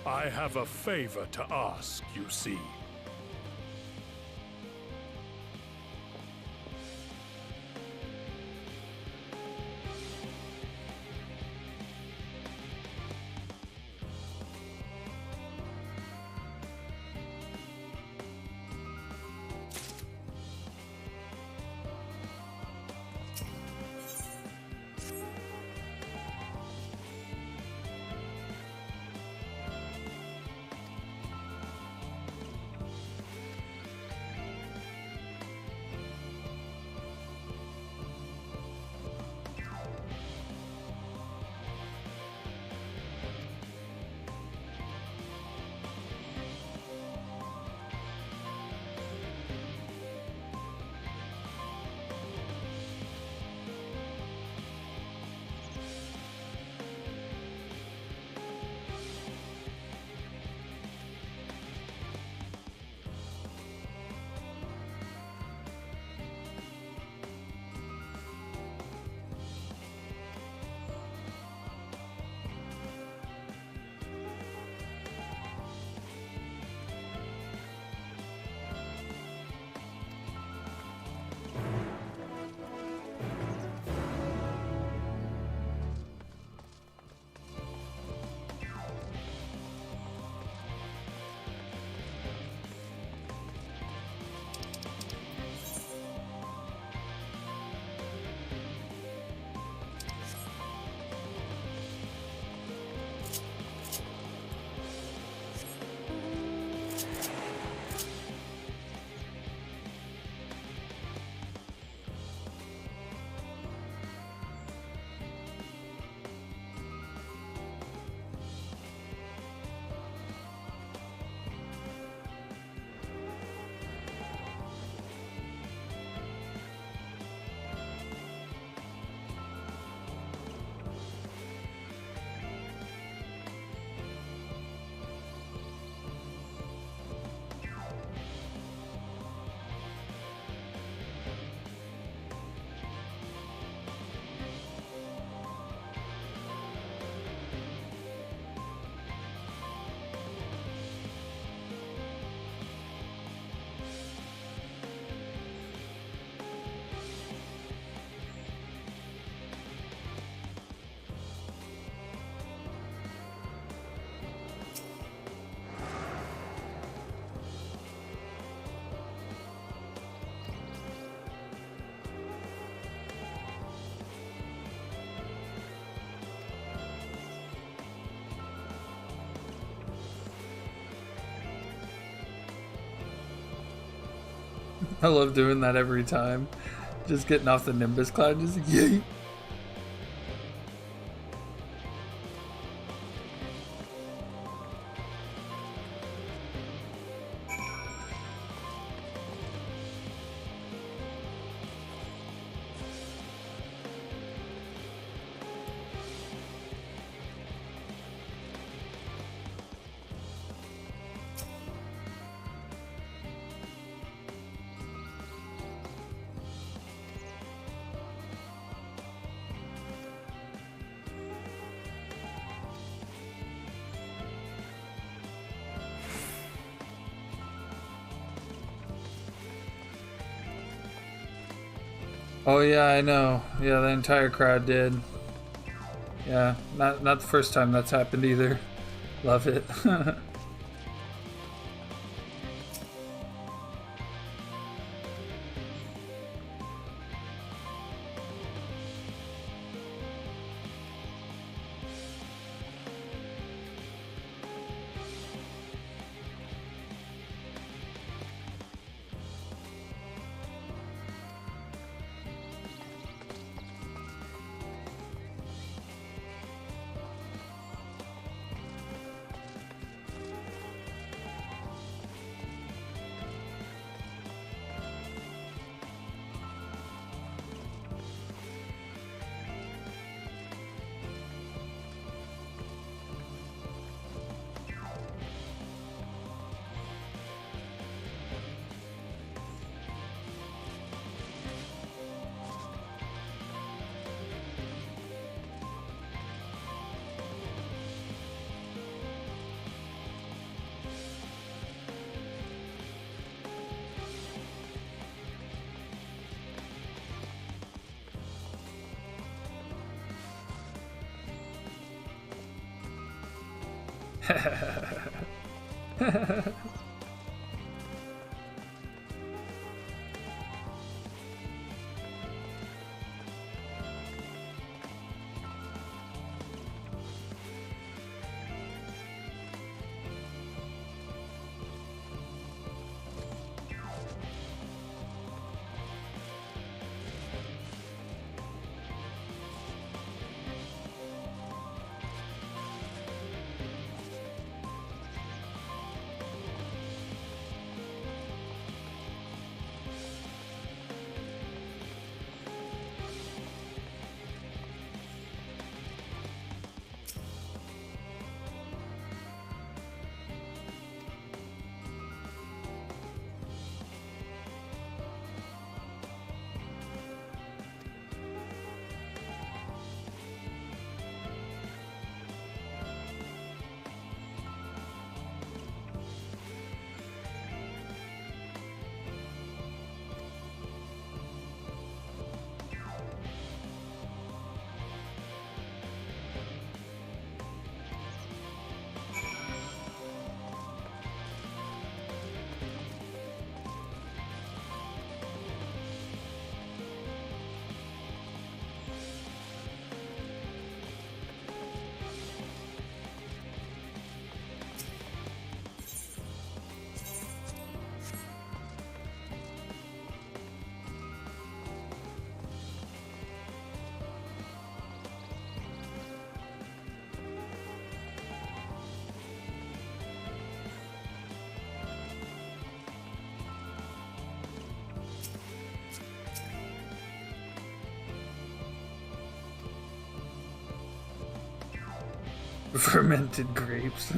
I have a favor to ask, you see. I love doing that every time. Just getting off the Nimbus cloud, just yay. Oh yeah, I know. Yeah, the entire crowd did. Yeah, not the first time that's happened either. Love it. Fermented grapes.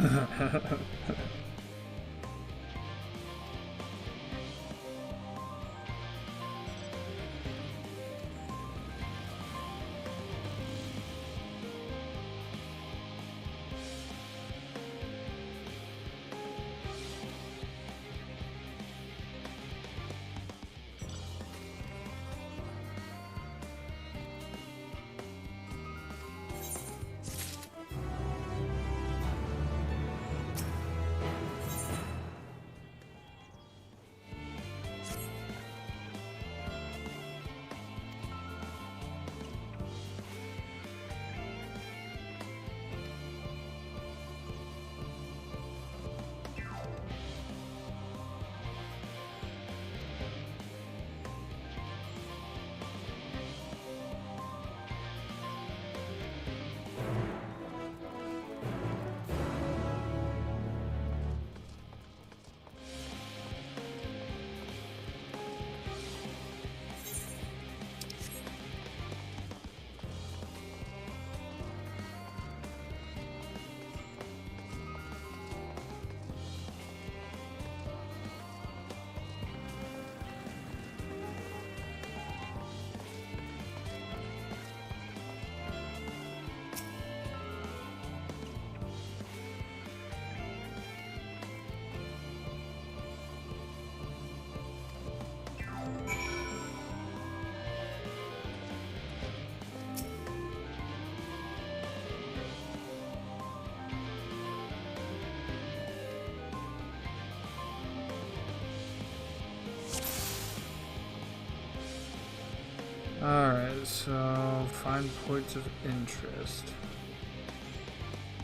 Alright, so find points of interest.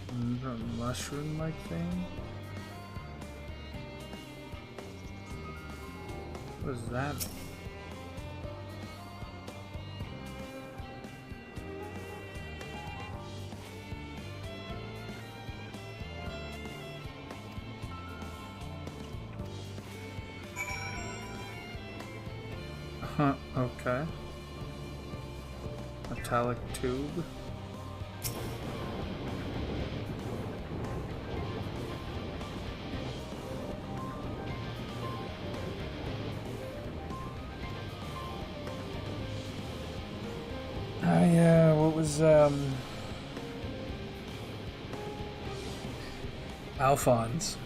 A mushroom-like thing? What does that mean? Huh, okay. Metallic tube. Oh yeah, what was Alphonse?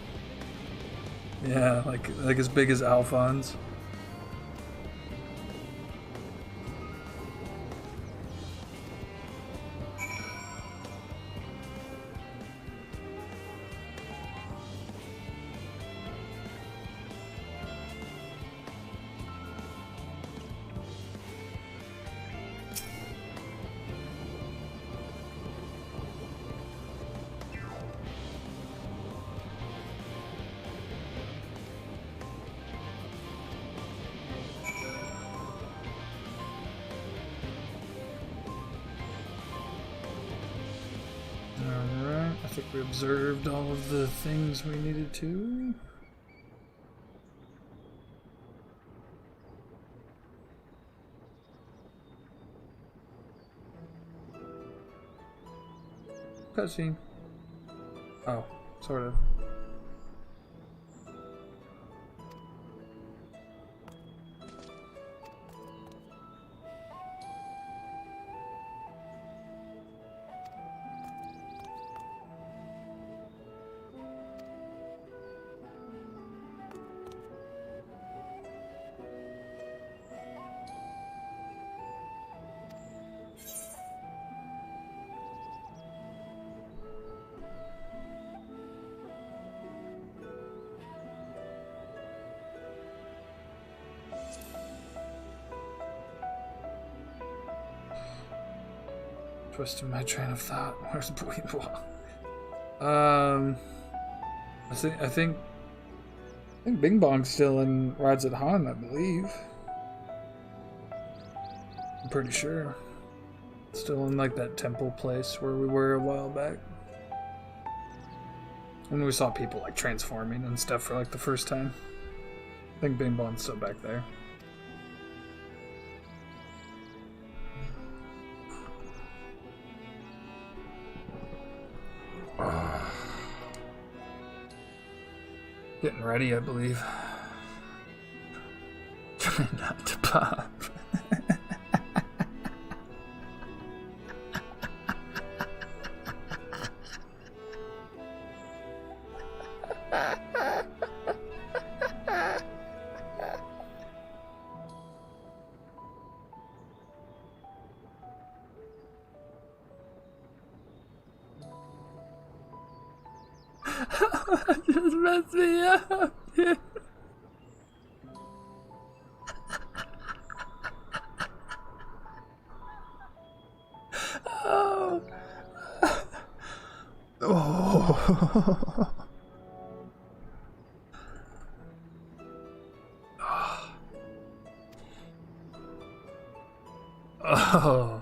Yeah, like as big as Alphonse. Alright, I think we observed all of the things we needed to. Cutscene. Oh, sort of. Twisting my train of thought. Where's Buiwa? I think Bing Bong's still in Rides at Han, I believe. I'm pretty sure. Still in like that temple place where we were a while back. When we saw people like transforming and stuff for like the first time. I think Bing Bong's still back there. Getting ready, I believe. Trying not to pop. Just messed me up. Oh. Oh. Oh.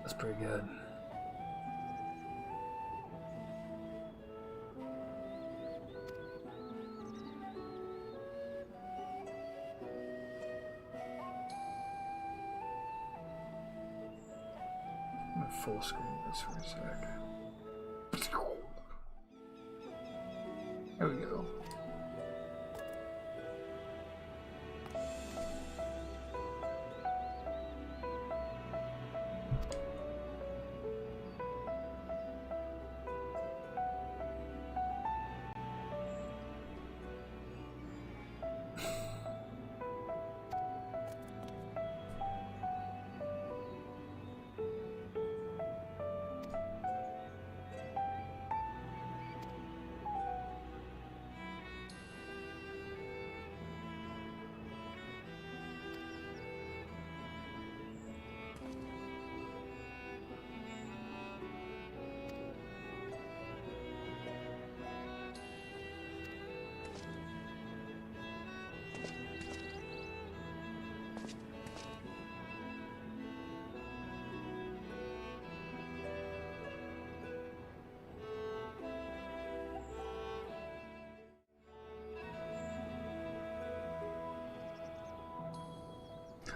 That's pretty good. I'm gonna full screen this for a sec. There we go.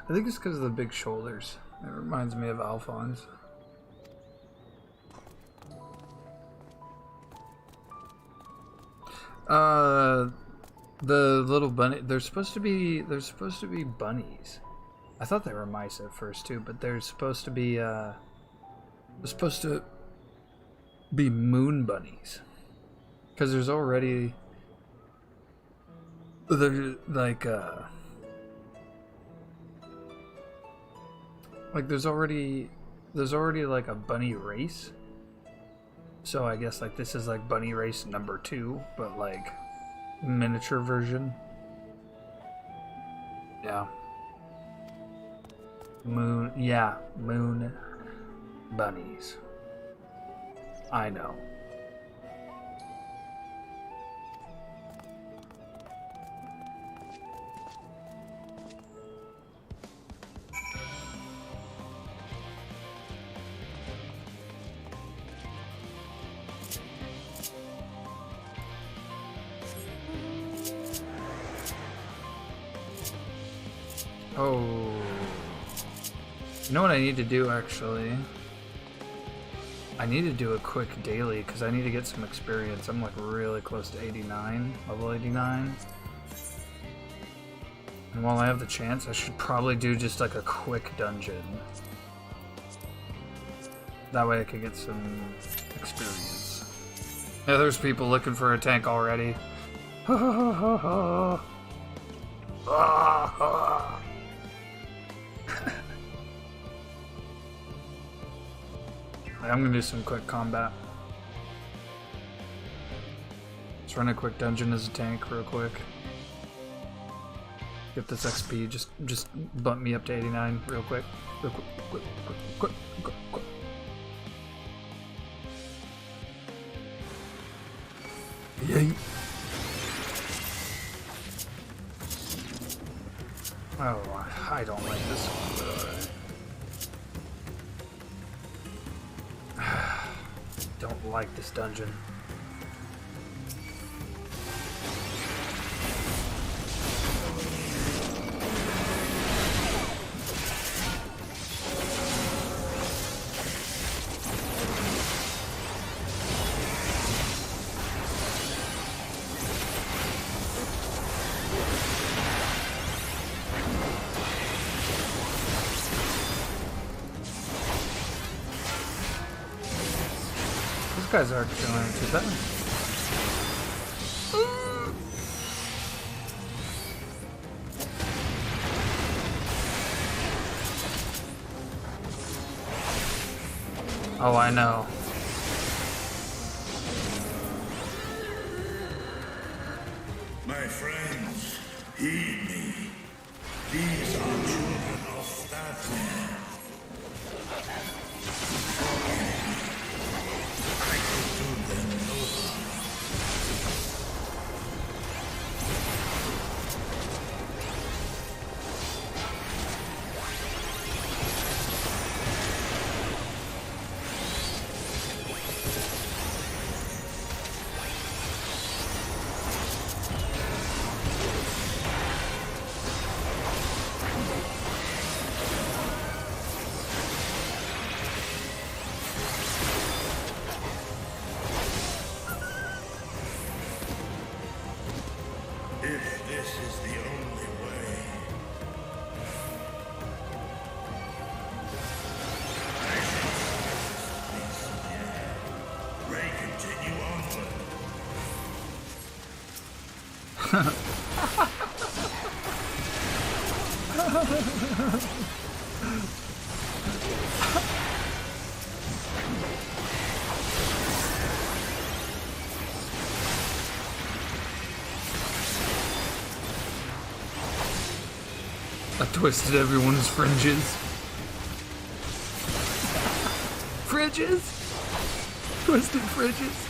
I think it's because of the big shoulders. It reminds me of Alphonse. The little bunny. They're supposed to be bunnies. I thought they were mice at first too, but they're supposed to be moon bunnies. Because there's already like there's already like a bunny race. So I guess like this is like bunny race number 2, but like miniature version. Yeah. Moon bunnies. I know. Oh. You know what I need to do, actually? I need to do a quick daily, because I need to get some experience. I'm like really close to 89, level 89. And while I have the chance, I should probably do just like a quick dungeon. That way I could get some experience. Yeah, there's people looking for a tank already. I'm gonna do some quick combat. Let's run a quick dungeon as a tank real quick. Get this XP, just bump me up to 89 real quick. Real quick. Yay. Oh, I don't like this one, but alright. Don't like this dungeon. These guys aren't doing too bad. Oh, I know. My friends, heed me. These are children of that man. I could do them no harm. If this is the only way, I shall peace of the air. Ray, continue onward. I twisted everyone's fringes. Fringes? Twisted fringes.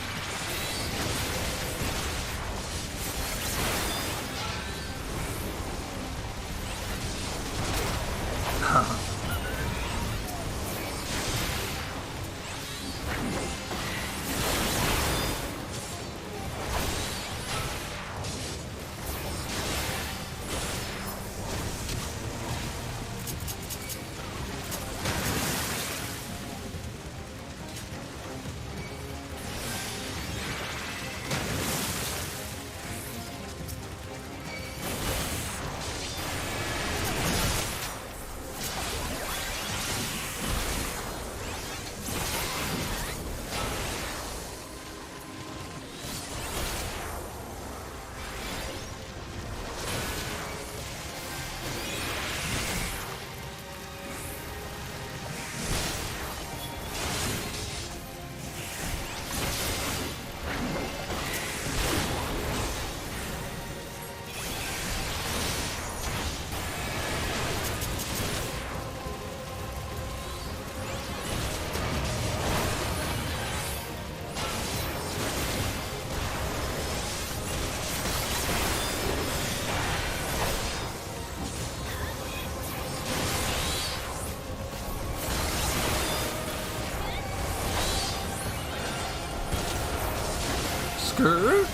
Skirt.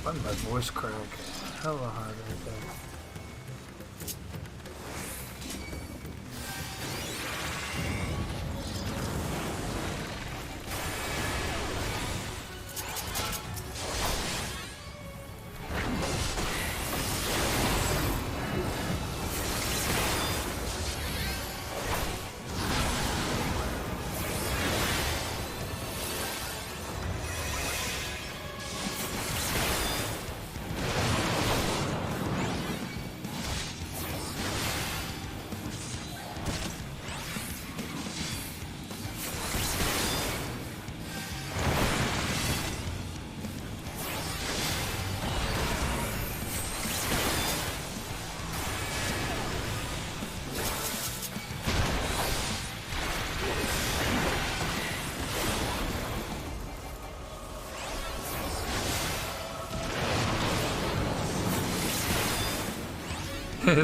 Why did my voice crack? Hella hard right there.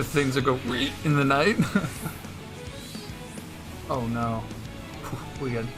Things that go in the night. Oh no. We good.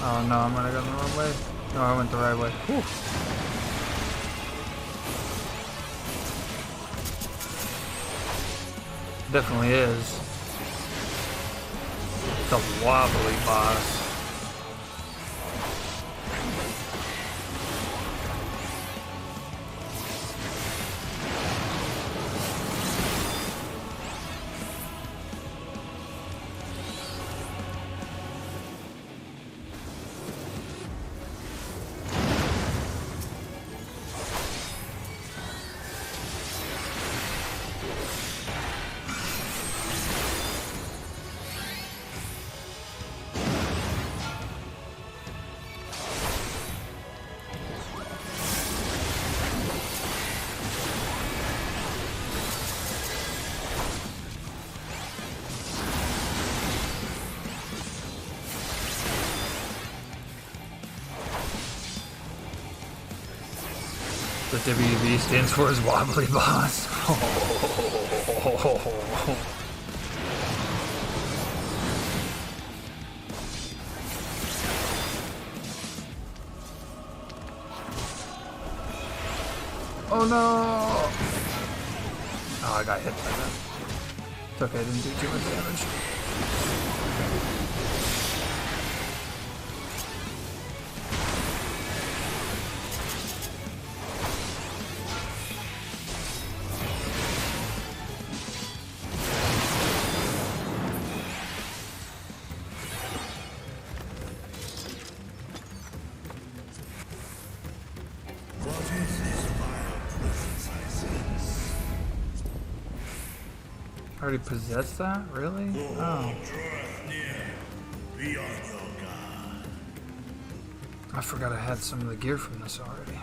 Oh no, I'm gonna go the wrong way. No, I went the right way. Whew. Definitely is. It's a wobbly boss. The WB stands for his wobbly boss. Oh no! Oh, I got hit by that. It's okay, I didn't do too much damage. Already possessed that? Really? Oh. I forgot I had some of the gear from this already.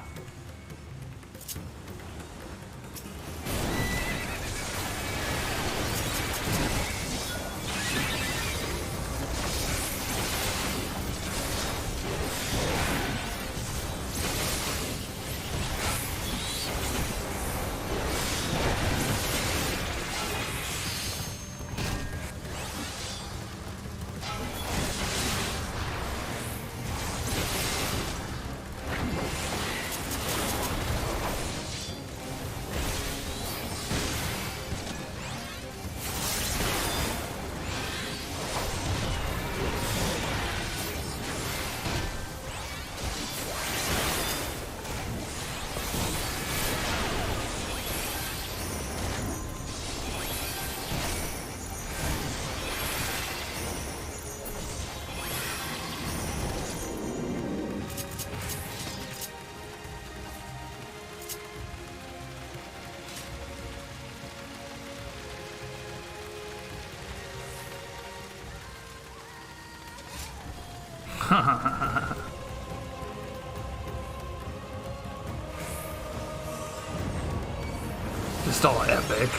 Just all epic.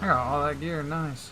I got all that gear, nice.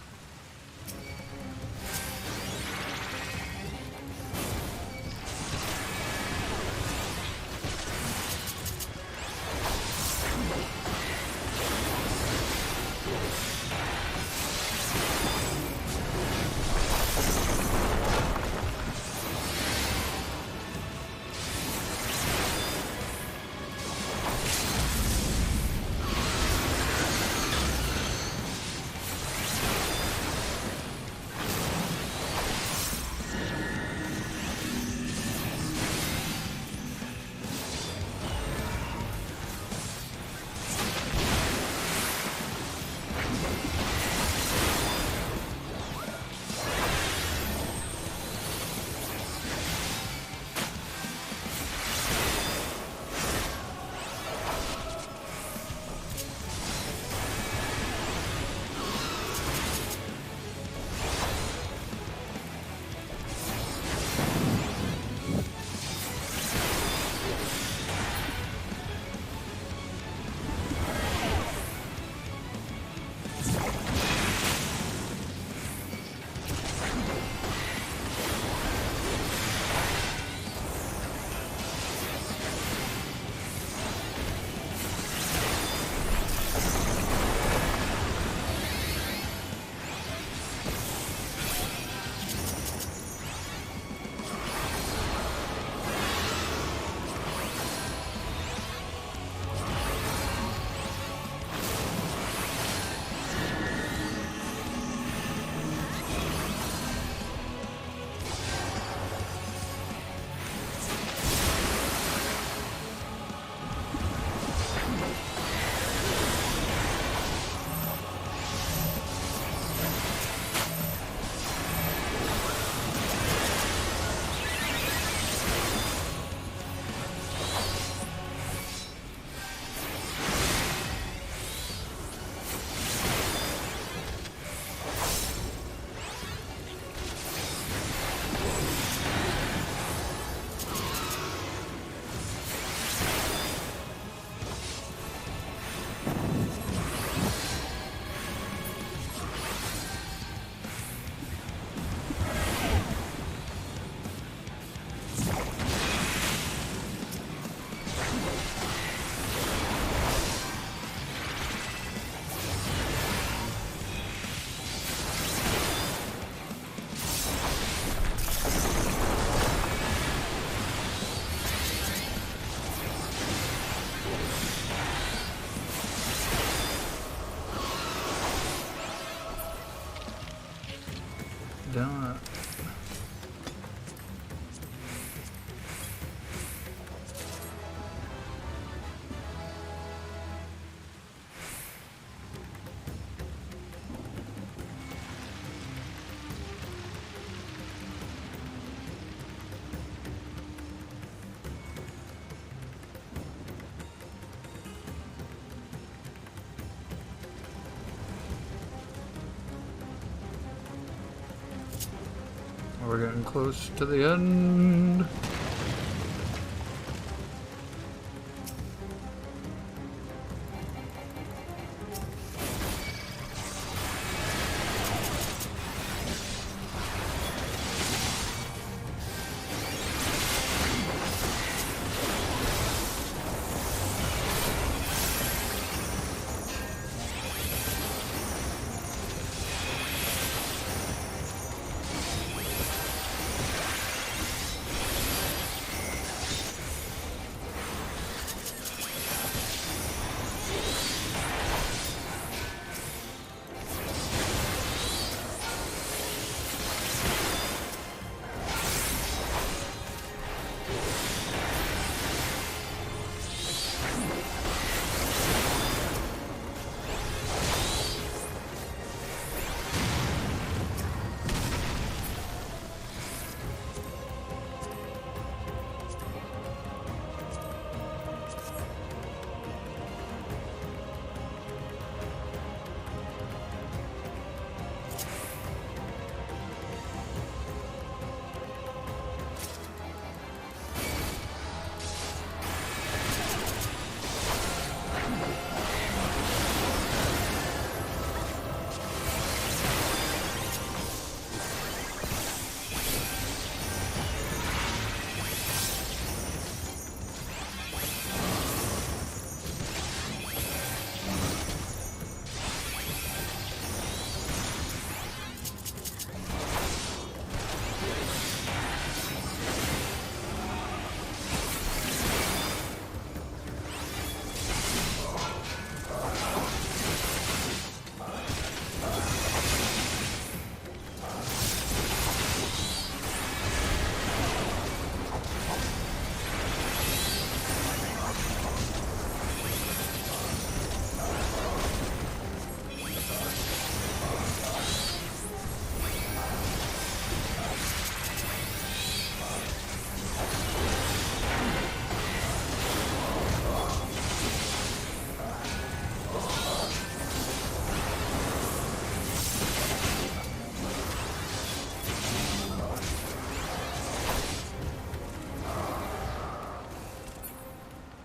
we're getting close to the end.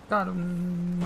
Got him.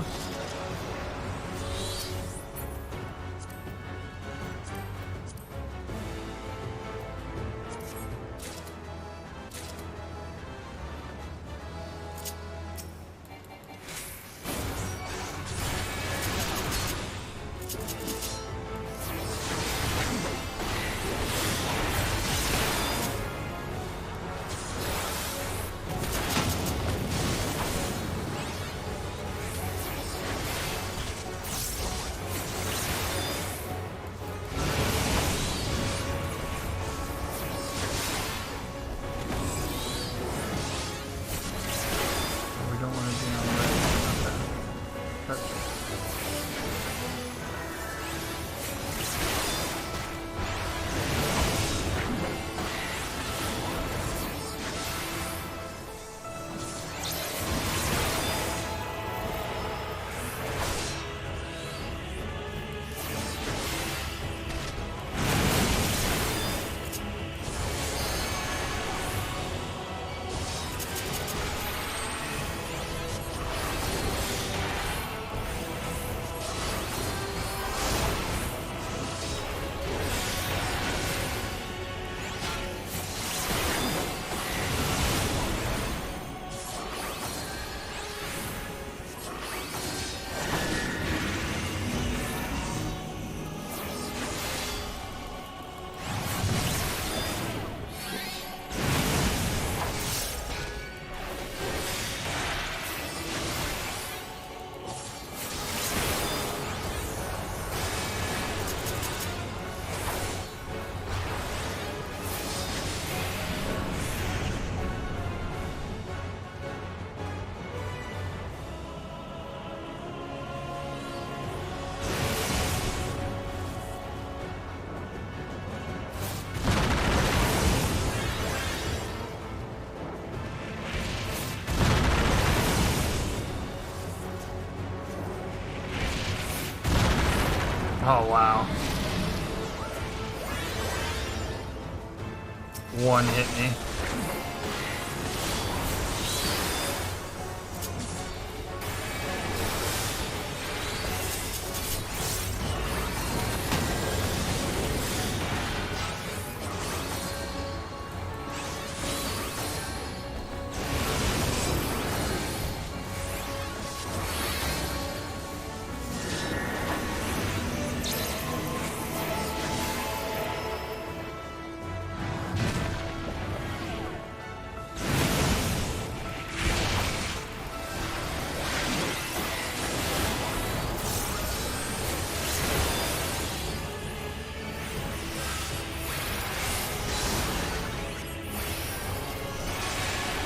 Oh, wow. one hit me.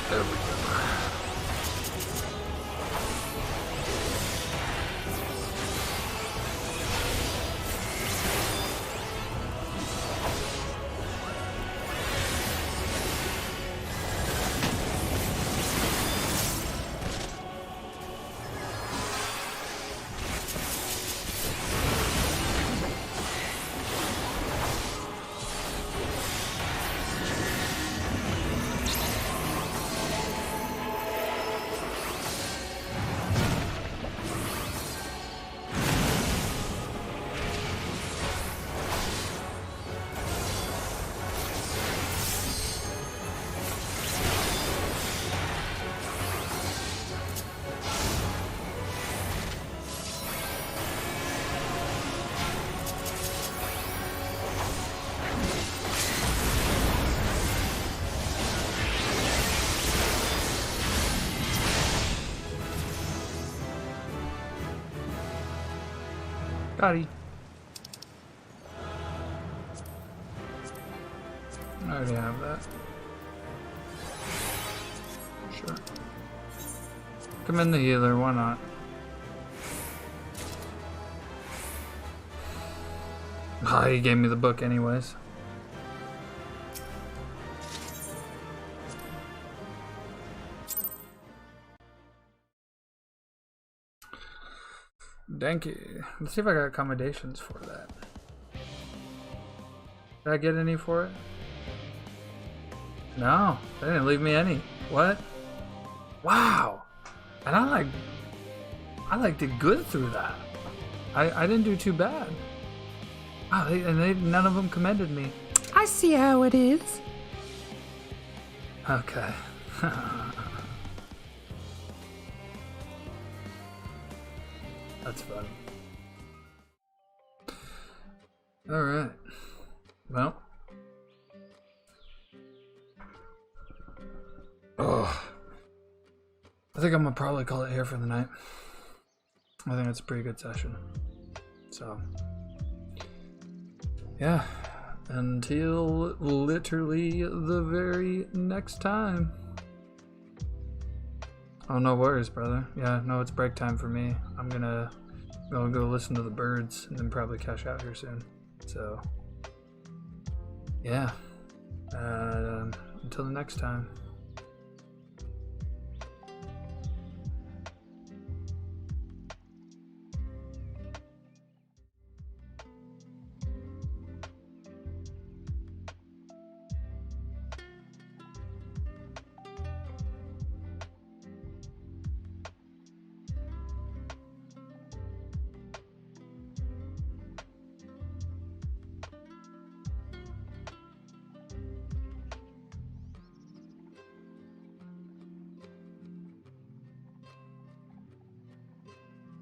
There we go. Got it. I already have that. Sure. Come in the healer, why not? Ah, he gave me the book anyways. Thank you. Let's see if I got accommodations for that. Did I get any for it? No, they didn't leave me any. What? Wow. And I did good through that. I didn't do too bad. Wow, none of them commended me. I see how it is. Okay. That's fun. Alright. Well. Oh. I think I'm gonna probably call it here for the night. I think it's a pretty good session. So. Yeah. Until literally the very next time. Oh, no worries, brother. Yeah, no, it's break time for me. I'm gonna go listen to the birds and then probably cash out here soon. So, yeah. Until the next time.